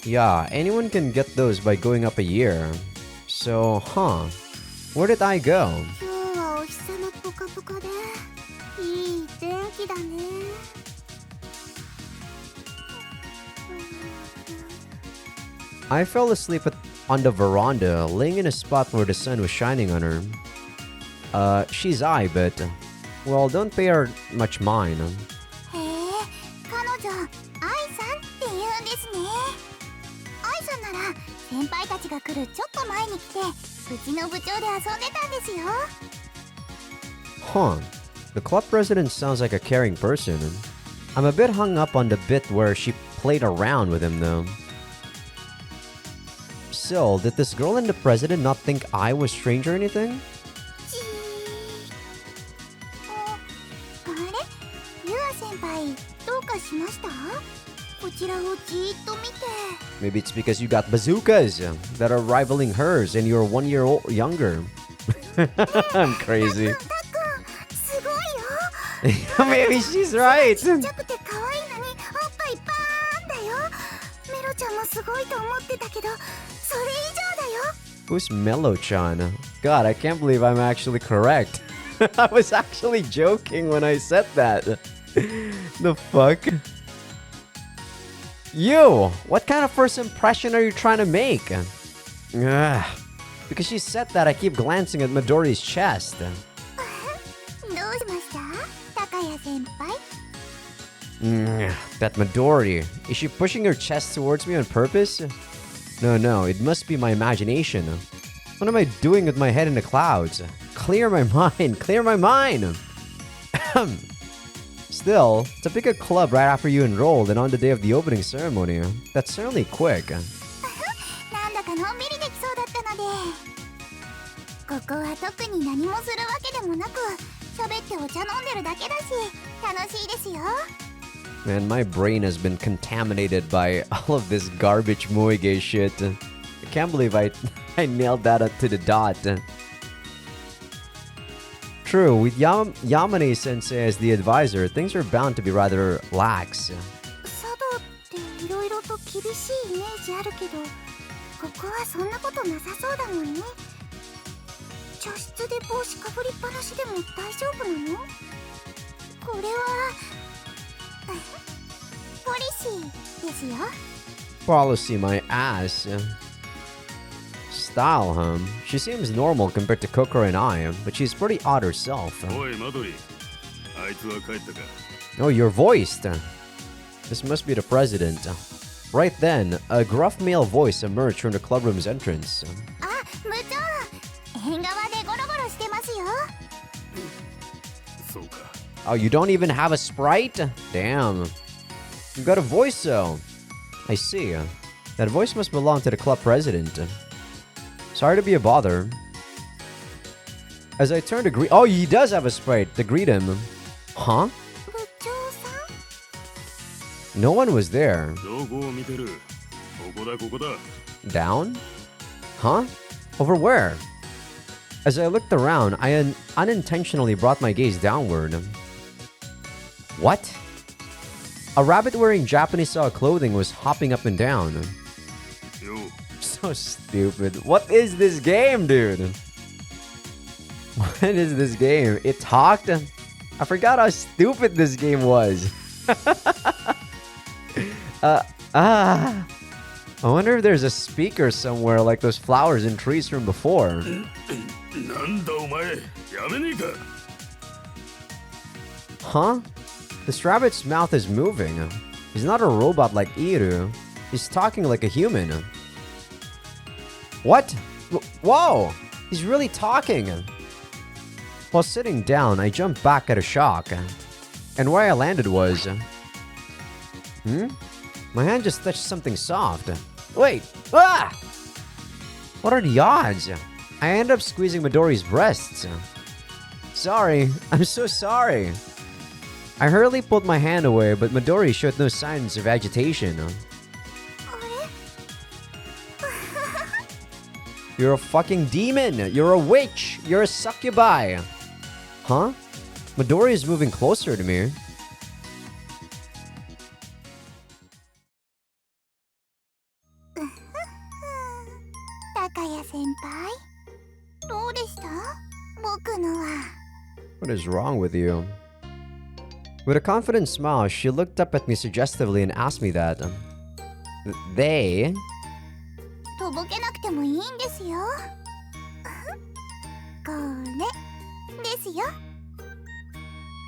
Yeah, anyone can get those by going up a year. So, where did I go? 今日はお日様ポカポカでいい天気だね。 I fell asleep on the veranda, laying in a spot where the sun was shining on her. She's I, but, well, don't pay her much mind. へえ、彼女愛さんって言うんですね。愛さんなら先輩たちが来るちょっと前に来てうちの部長で遊んでたんですよ。 Huh. The club president sounds like a caring person. I'm a bit hung up on the bit where she played around with him, though. Still, did this girl and the president not think I was strange or anything? ちー。あれ、ユア先輩どうかしました？こちらをじーっと見て。 Maybe it's because you got bazookas that are rivaling hers and you're 1 year younger. I'm crazy. たっくん、すごいよ。 Maybe she's right. ちっちゃくて可愛いのにおっぱいバーンだよ。メロちゃんもすごいと思ってたけど、それ以上だよ。 Who's Mello-chan? God, I can't believe I'm actually correct. I was actually joking when I said that. The fuck? You! What kind of first impression are you trying to make? Ugh. Because she said that, I keep glancing at Midori's chest. どうしました？高谷先輩。 That Midori. Is she pushing her chest towards me on purpose? No, it must be my imagination. What am I doing with my head in the clouds? Clear my mind, clear my mind! Still, to pick a club right after you enrolled and on the day of the opening ceremony, that's certainly quick. なんだかのんびりできそうだったので。ここは特に何もするわけでもなく、喋ってお茶飲んでるだけだし、楽しいですよ。 Man, my brain has been contaminated by all of this garbage moege shit. I can't believe I nailed that up to the dot. True, with Yamane Sensei as the advisor, things are bound to be rather lax. 茶道っていろいろと厳しいイメージあるけど、ここはそんなことなさそうだもんね。茶室で帽子かぶりっぱなしでも大丈夫なの？これはポリシーですよ。 Policy my ass. Style, huh? She seems normal compared to Kokoro and I, but she's pretty odd herself. おいマドリあいつは帰ったか Oh, you're voiced. This must be the president. Right then, a gruff male voice emerged from the clubroom's entrance. あ、部長、縁側でゴロゴロしてますよ。そうか Oh, you don't even have a sprite? Damn. You got a voice, though. I see. That voice must belong to the club president. Sorry to be a bother. As I turn to greet... Oh, he does have a sprite to greet him. Huh? 部長さん？ No one was there. どこを見てるここだここだ Down? Huh? Over where? As I looked around, I unintentionally brought my gaze downward. What? A rabbit wearing Japanese-style clothing was hopping up and down. よ So stupid. What is this game, dude? What is this game? It talked? I forgot how stupid this game was. I wonder if there's a speaker somewhere like those flowers and trees from before. なんだお前やめねえか Huh? This rabbit's mouth is moving. He's not a robot like Iru. He's talking like a human. What? Whoa! He's really talking. While sitting down, I jumped back out of shock. And where I landed was... My hand just touched something soft. Wait! Ah! What are the odds? I end up squeezing Midori's breasts. Sorry. I'm so sorry. I hurriedly pulled my hand away, but Midori showed no signs of agitation. あれ？ You're a fucking demon! You're a witch! You're a succubi! Huh? Midori is moving closer to me. 高谷先輩、どうでした？僕のは。 What is wrong with you? With a confident smile, she looked up at me suggestively and asked me that. They? とぼけなくてもいいんですよ。これですよ。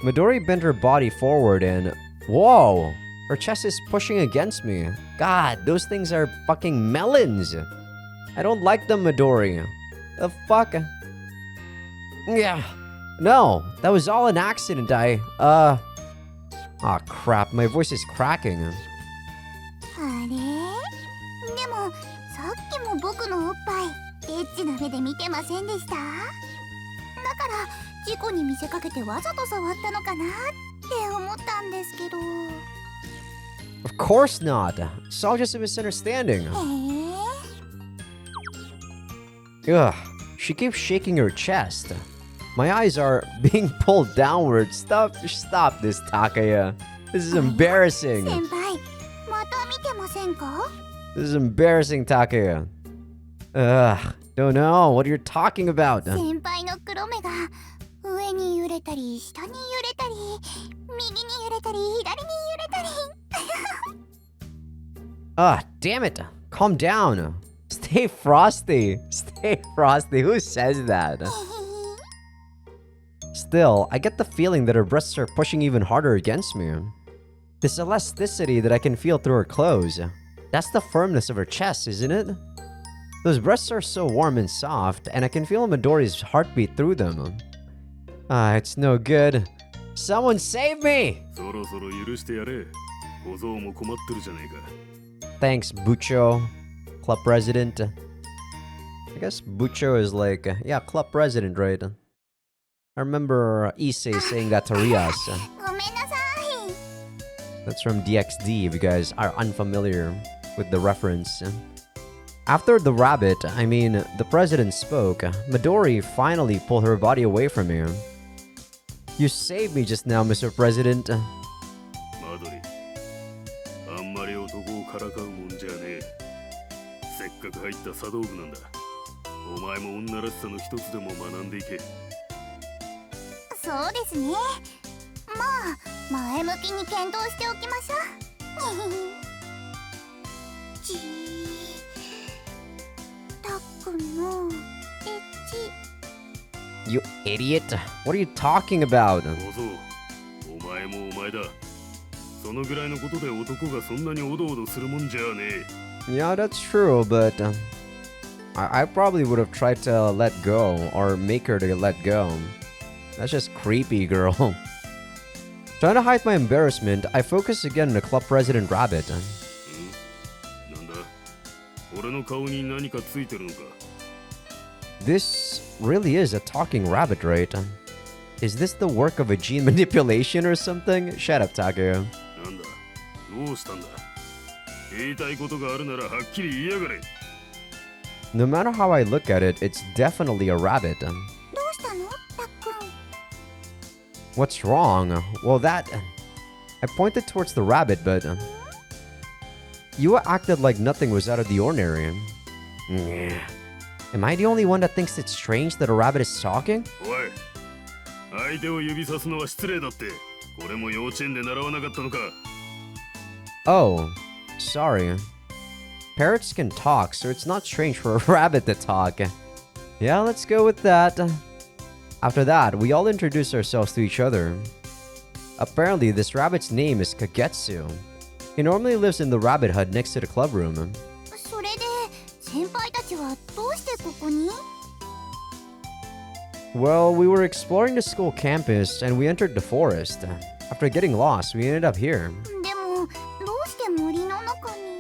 Midori bent her body forward and... Whoa! Her chest is pushing against me. God, those things are fucking melons! I don't like them, Midori. The fuck? Yeah. No, that was all an accident. Aw, crap. My voice is cracking. あれ？でもさっきも僕のおっぱいエッチな目で見てませんでした？だから事故に見せかけてわざと触ったのかなって思ったんですけど。 Of course not. It's all just a misunderstanding. へえ。 Ugh. She keeps shaking her chest. My eyes are being pulled downward. Stop this, Takaya. This is embarrassing. 先輩、また見てませんか？ This is embarrassing, Takaya. Ugh. Don't know what you're talking about. 先輩の黒目が上に揺れたり下に揺れたり右に揺れたり左に揺れたり。Ah, damn it. Calm down. Stay frosty. Stay frosty. Who says that? Still, I get the feeling that her breasts are pushing even harder against me. This elasticity that I can feel through her clothes. That's the firmness of her chest, isn't it? Those breasts are so warm and soft, and I can feel Midori's heartbeat through them. It's no good. Someone save me! そろそろ許してやれ小僧も困ってるじゃねえか Thanks, Bucho. Club president. I guess Bucho is like, yeah, club president, right? I remember Issei saying that to Rias. ごめんなさい。 That's from DXD, if you guys are unfamiliar with the reference. After the rabbit, I mean, the president spoke, Midori finally pulled her body away from me. You saved me just now, Mr. President. マドリ、あんまり男をからかうもんじゃねえ。せっかく入った茶道部なんだ。お前も女らしさの一つでも学んでいけ。そうですね。まあ前向きに検討しておきましょう。ちーたっくんのエッチ You idiot. What are you talking about? 小僧、お前もお前だ。そのぐらいのことで男がそんなにおどおどするもんじゃねえ。Yeah, that's true, but I probably would have tried to let go or make her to let go. That's just creepy, girl. Trying to hide my embarrassment, I focus again on the club president rabbit. なんだ、俺の顔に何かついてるのか。This really is a talking rabbit, right? Is this the work of a gene manipulation or something? Shut up, Taku. なんだ、どうしたんだ。言いたいことがあるならはっきり言いやがれ。No matter how I look at it, it's definitely a rabbit. どうしたのたっくん What's wrong? Well, that... I pointed towards the rabbit, but... You acted like nothing was out of the ordinary. Am I the only one that thinks it's strange that a rabbit is talking? おい、相手を指さすのは失礼だって。これも幼稚園で習わなかったのか。Oh, sorry. Parrots can talk, so it's not strange for a rabbit to talk. Yeah, let's go with that. After that, we all introduce ourselves to each other. Apparently, this rabbit's name is Kagetsu. He normally lives in the rabbit hut next to the club room. それで先輩たちはどうしてここに？ Well, we were exploring the school campus and we entered the forest. After getting lost, we ended up here. でもどうして森の中に？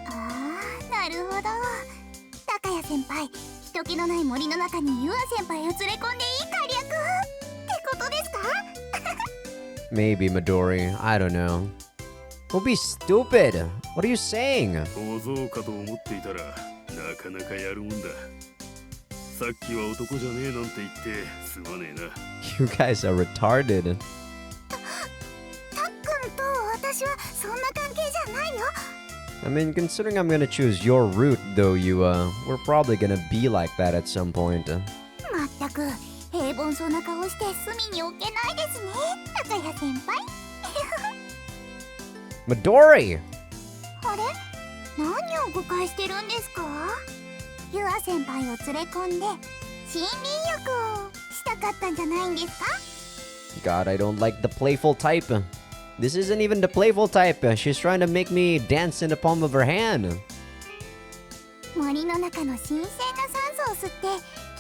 ああ、なるほど。高谷先輩、人気のない森の中にユア先輩を連れ込んでいい攻略ってことですか？ Maybe, Midori. I don't know. Don't be stupid. What are you saying? 小僧かと思っていたらなかなかやるもんだ。さっきは男じゃねえなんて言ってすまねえな。You guys are retarded. たっくんと私はそんな関係じゃないよ I mean, considering I'm gonna choose your route, though, we're probably gonna be like that at some point. まったく平凡そうな顔して隅に置けないですね、高谷先輩。Midori! あれ、何を誤解してるんですか？ユア先輩を連れ込んで森林浴をしたかったんじゃないんですか？ God, I don't like the playful type. This isn't even the playful type. She's trying to make me dance in the palm of her hand. 森の中の新鮮な酸素を吸って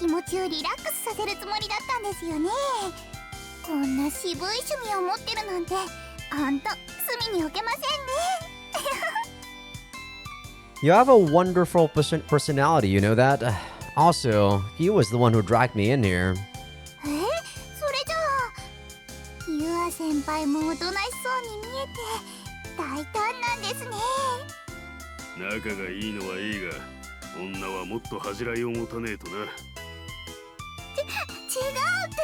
気持ちをリラックスさせるつもりだったんですよね。こんな渋い趣味を持ってるなんてほんと隅に置けませんね。You have a wonderful personality, you know that? Also, he was the one who dragged me in here. それじゃあユア先輩もおとなしそうに見えて大胆なんですね。仲がいいのはいいが、女はもっと恥じらいを持たねえとな。違うって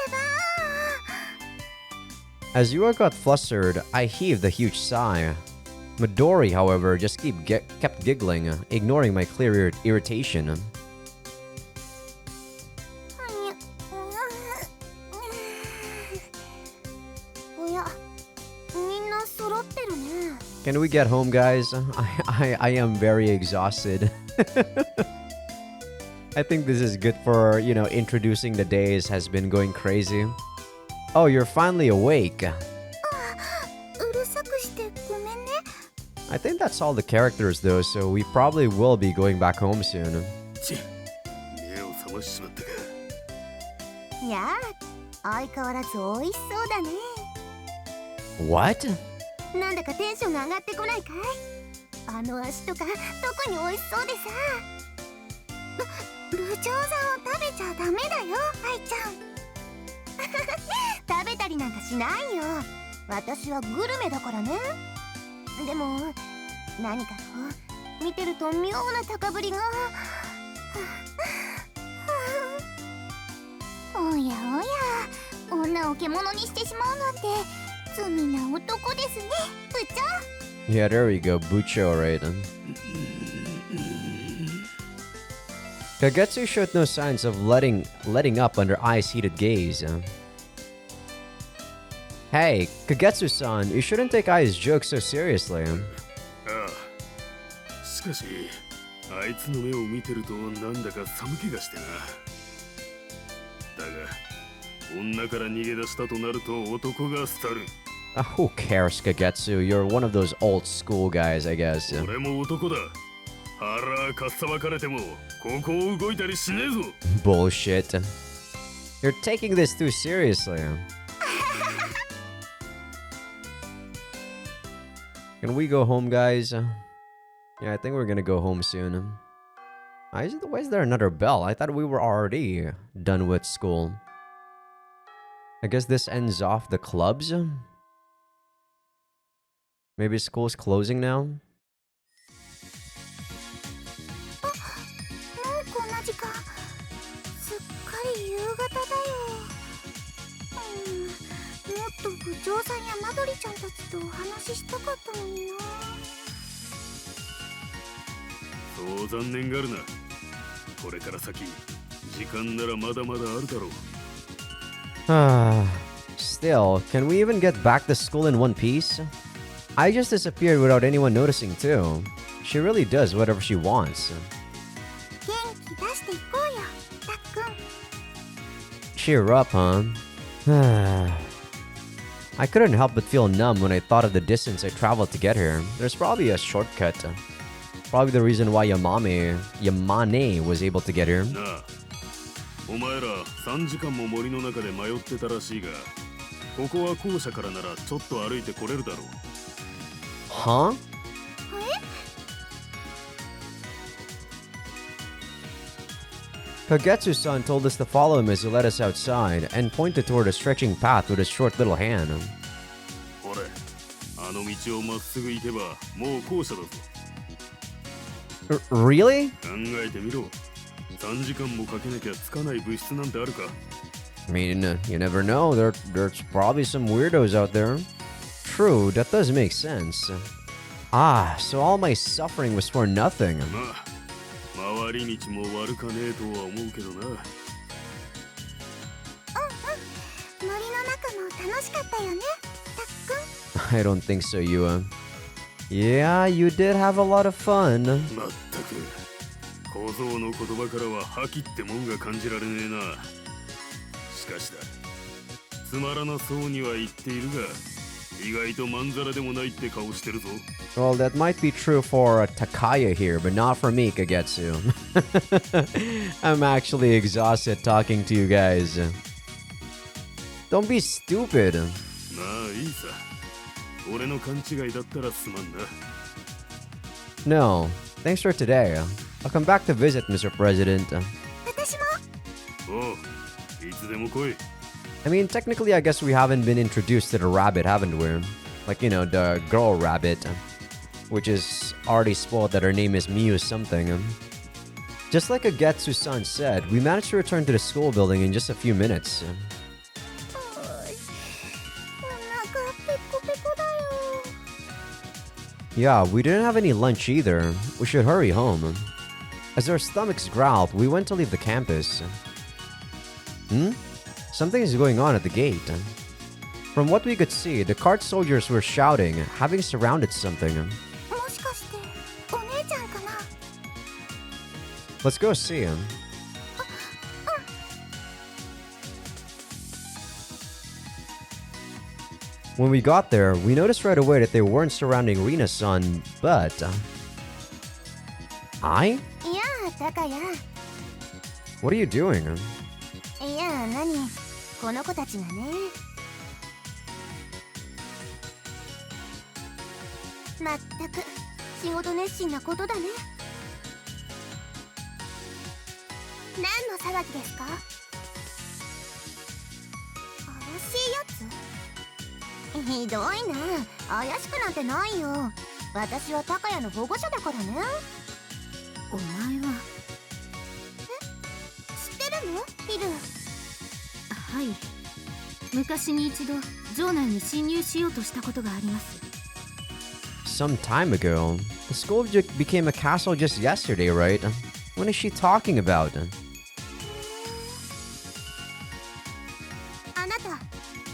ば As Yua got flustered, I heaved a huge sigh. Midori, however, just kept giggling, ignoring my clear irritation. おや、みんな揃ってるね。 Can we get home, guys? I am very exhausted. I think this is good for, introducing the days has been going crazy. Oh, you're finally awake. うるさくしてごめんね I think that's all the characters though, so we probably will be going back home soon. ち、目を覚ましちまったか。いやあ、相変わらず美味しそうだね。 What? なんだかテンションが上がってこないかい？あの足とか特に美味しそうでさ。部長さんを食べちゃダメだよ愛ちゃん食べたりなんかしないよ。私はグルメだからね。でも何かと見てると妙な高ぶりが。おやおや、女を獣にしてしまうなんて罪な男ですね、部長。 Yeah, there we go. Bucho, right? Kagetsu showed no signs of letting up under Ai's heated gaze. Hey, Kagetsu-san, you shouldn't take Ai's joke so seriously. ああ、しかしあいつの目を見てるとなんだか寒気がしてな。だが女から逃げ出したとなると男が廃る。Who cares, Kagetsu? You're one of those old school guys, I guess. 俺も男だ。腹かっさばかれてもここを動いたりしねえぞ。Bullshit. You're taking this too seriously. Can we go home, guys? Yeah, I think we're gonna go home soon. Why is there another bell? I thought we were already done with school. I guess this ends off the clubs? Maybe school's closing now? もうこんな時間。すっかり夕方だよ。もっと部長さんやマドリちゃんたちとお話ししたかったのにな。そう残念があるな。これから先時間ならまだまだあるだろう。Still, can we even get back to school in one piece? I just disappeared without anyone noticing too. She really does whatever she wants. 元気出していこうよ、たっくん。 Cheer up, huh? I couldn't help but feel numb when I thought of the distance I traveled to get here. There's probably a shortcut. Probably the reason why Yamane was able to get here. なあ、お前ら3時間も森の中で迷ってたらしいが、ここは校舎からならちょっと歩いてこれるだろう。Huh? Kagetsu-san told us to follow him as he led us outside and pointed toward a stretching path with his short little hand. ほれ、あの道をまっすぐ行けばもう校舎だぞ。Really? 考えてみろ。3時間もかけなきゃつかない物質なんてあるか。 I mean, you never know. There's probably some weirdos out there. True, that does make sense. So all my suffering was for nothing. まあ、回り道も悪かねえとは思うけどな。森の中も楽しかったよね、たっくん。 I don't think so, Yua. Yeah, you did have a lot of fun. まったく、小僧の言葉からは覇気ってもんが感じられねえな。しかしだ、つまらなそうには言っているが、意外とまんざらでもないって顔してるぞ。 Well, that might be true for Takaya here, but not for me, Kagetsu. I'm actually exhausted talking to you guys. Don't be stupid. まあいいさ。俺の勘違いだったらすまんな。 No, thanks for today. I'll come back to visit, Mr. President. 私も。おう、いつでも来い。 I mean, technically, I guess we haven't been introduced to the rabbit, haven't we? Like, you know, the girl rabbit, which is already spoiled that her name is Miyu something. Just like Kagetsu-san said, we managed to return to the school building in just a few minutes. お腹ペコペコだよ。 Yeah, we didn't have any lunch either. We should hurry home. As our stomachs growled, we went to leave the campus. Something is going on at the gate. From what we could see, the cart soldiers were shouting, having surrounded something. もしかしてお姉ちゃんかな。 Let's go see him. When we got there, we noticed right away that they weren't surrounding Rina-san, but... I? いやあ、タカヤ。 What are you doing? いやあ、何この子たちがね。まったく仕事熱心なことだね。何の騒ぎですか？怪しいやつ？ひどいな。怪しくなんてないよ。私は高谷の保護者だからね。お前は。知ってるのヒル？はい。昔に一度城内に侵入しようとしたことがあります。 Some time ago, the school became a castle just yesterday, right? What is she talking about? あなた、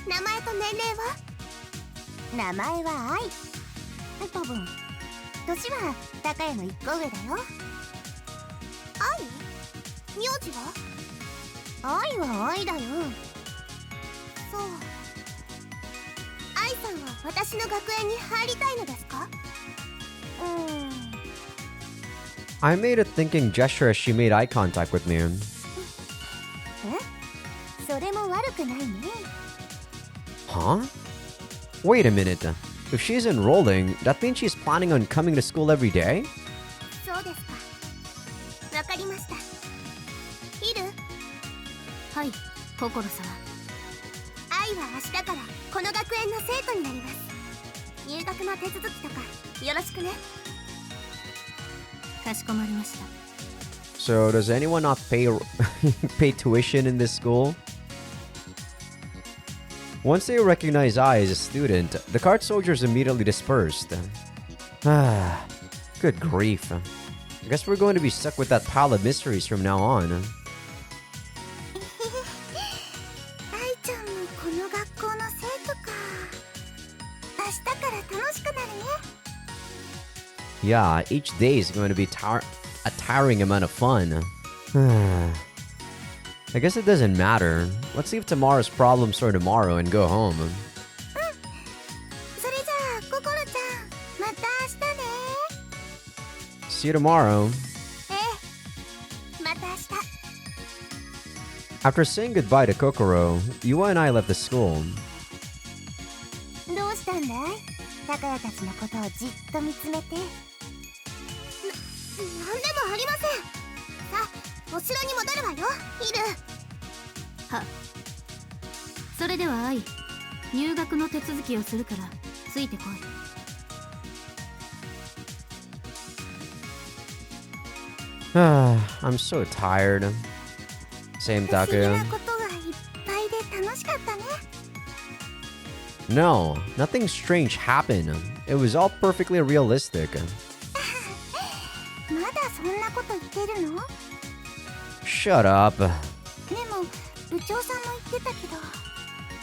名前と年齢は？名前は愛。多分年は高谷の1個上だよ。愛？名字は？愛は愛だよ。そう。愛さんは私の学園に入りたいのですか？I made a thinking gesture as she made eye contact with me. え？それも悪くないね。 Huh? Wait a minute. If she's enrolling, that means she's planning on coming to school every day? そうですか。わかりました。ヒル？はい、心様。愛は明日からこの学園の生徒になります。入学の手続きとかよろしくね。かしこまりました。 So does anyone not pay tuition in this school? Once they recognize I as a student, the card soldiers immediately dispersed. Ah, good grief. I guess we're going to be stuck with that pile of mysteries from now on. 愛ちゃんもこの学校の生徒か。明日から楽しくなるね。 Yeah, each day is going to be a tiring amount of fun. I guess it doesn't matter. Let's leave tomorrow's problems for tomorrow and go home. それじゃあ心ちゃん、また明日ね。 See you tomorrow. ええ、また明日。 After saying goodbye to Kokoro, Yua and I left the school. どうしたんだい？高谷たちのことをじっと見つめて。なんでもありません。さあ、お城に戻るわよ、ヒル。は。それでは愛、入学の手続きをするからついてこい。I'm so tired. Same 不思議 Takuya. なことがいっぱいで楽しかったね。 No, nothing strange happened. It was all perfectly realistic. まだそんなこと言ってるの？ Shut up. でも部長さんも言ってたけど、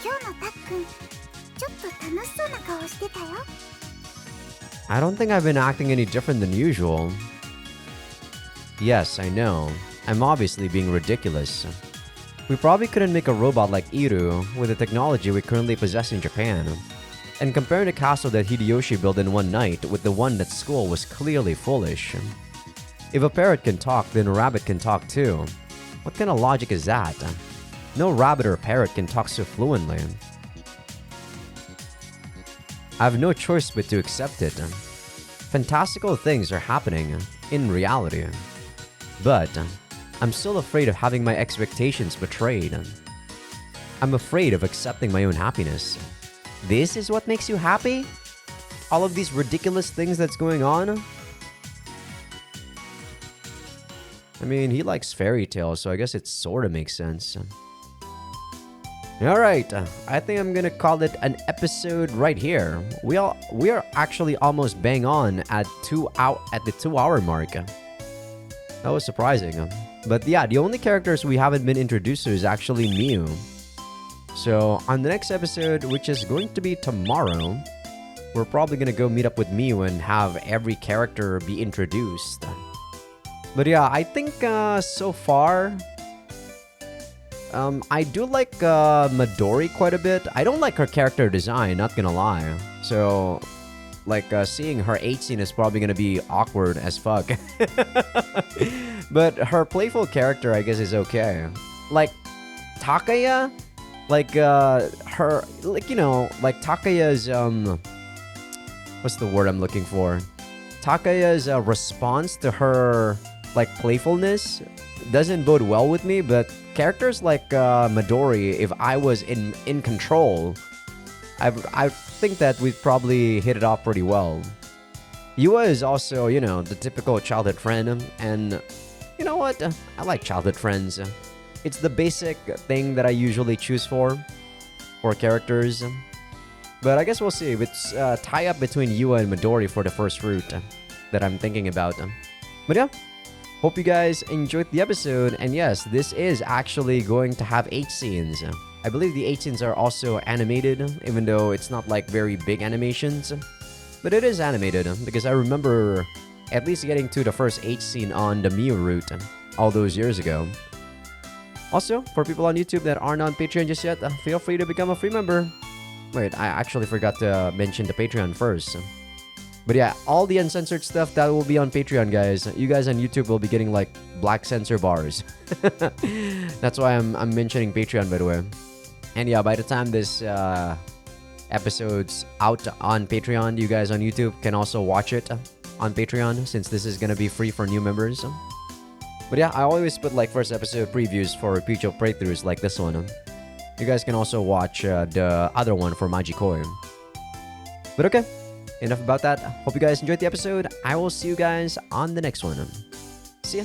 今日のたっくんちょっと楽しそうな顔してたよ。 I don't think I've been acting any different than usual. Yes, I know. I'm obviously being ridiculous. We probably couldn't make a robot like Iru with the technology we currently possess in Japan. And comparing the castle that Hideyoshi built in one night with the one at school was clearly foolish. If a parrot can talk, then a rabbit can talk too. What kind of logic is that? No rabbit or parrot can talk so fluently. I have no choice but to accept it. Fantastical things are happening in reality. But I'm still afraid of having my expectations betrayed. I'm afraid of accepting my own happiness. This is what makes you happy? All of these ridiculous things that's going on? I mean, he likes fairy tales, so I guess it sort of makes sense. Alright, I think I'm gonna call it an episode right here. We are actually almost bang on at the 2-hour mark. That was surprising. But yeah, the only characters we haven't been introduced to is actually Miu. So on the next episode, which is going to be tomorrow, we're probably gonna go meet up with Miu and have every character be introduced. But yeah, I think so far, I do like Midori quite a bit. I don't like her character design, not gonna lie. So, like, seeing her 18 is probably gonna be awkward as fuck. But her playful character, I guess, is okay. Like, Takaya, like, her, like, you know, like Takaya's, what's the word I'm looking for? Takaya's response to her, like, playfulness doesn't bode well with me, but characters like Midori, if I was in control, I think that we'd probably hit it off pretty well. Yua is also, you know, the typical childhood friend, and you know what? I like childhood friends. It's the basic thing that I usually choose for characters. But I guess we'll see. It's tie up between Yua and Midori for the first route that I'm thinking about. But yeah, hope you guys enjoyed the episode. And yes, this is actually going to have 8 scenes. I believe the 8 scenes are also animated, even though it's not like very big animations. But it is animated because I remember at least getting to the first 8 scene on the Miu route all those years ago. Also, for people on YouTube that aren't on Patreon just yet, feel free to become a free member. Wait, I actually forgot to mention the Patreon first. But yeah, all the uncensored stuff that will be on Patreon, guys. You guys on YouTube will be getting like black censor bars. That's why I'm mentioning Patreon, by the way. And yeah, by the time this episode's out on Patreon, you guys on YouTube can also watch it on Patreon, since this is gonna be free for new members. But yeah, I always put like first episode previews for future playthroughs like this one. You guys can also watch the other one for Magikoi. But okay, enough about that. Hope you guys enjoyed the episode. I will see you guys on the next one. See ya.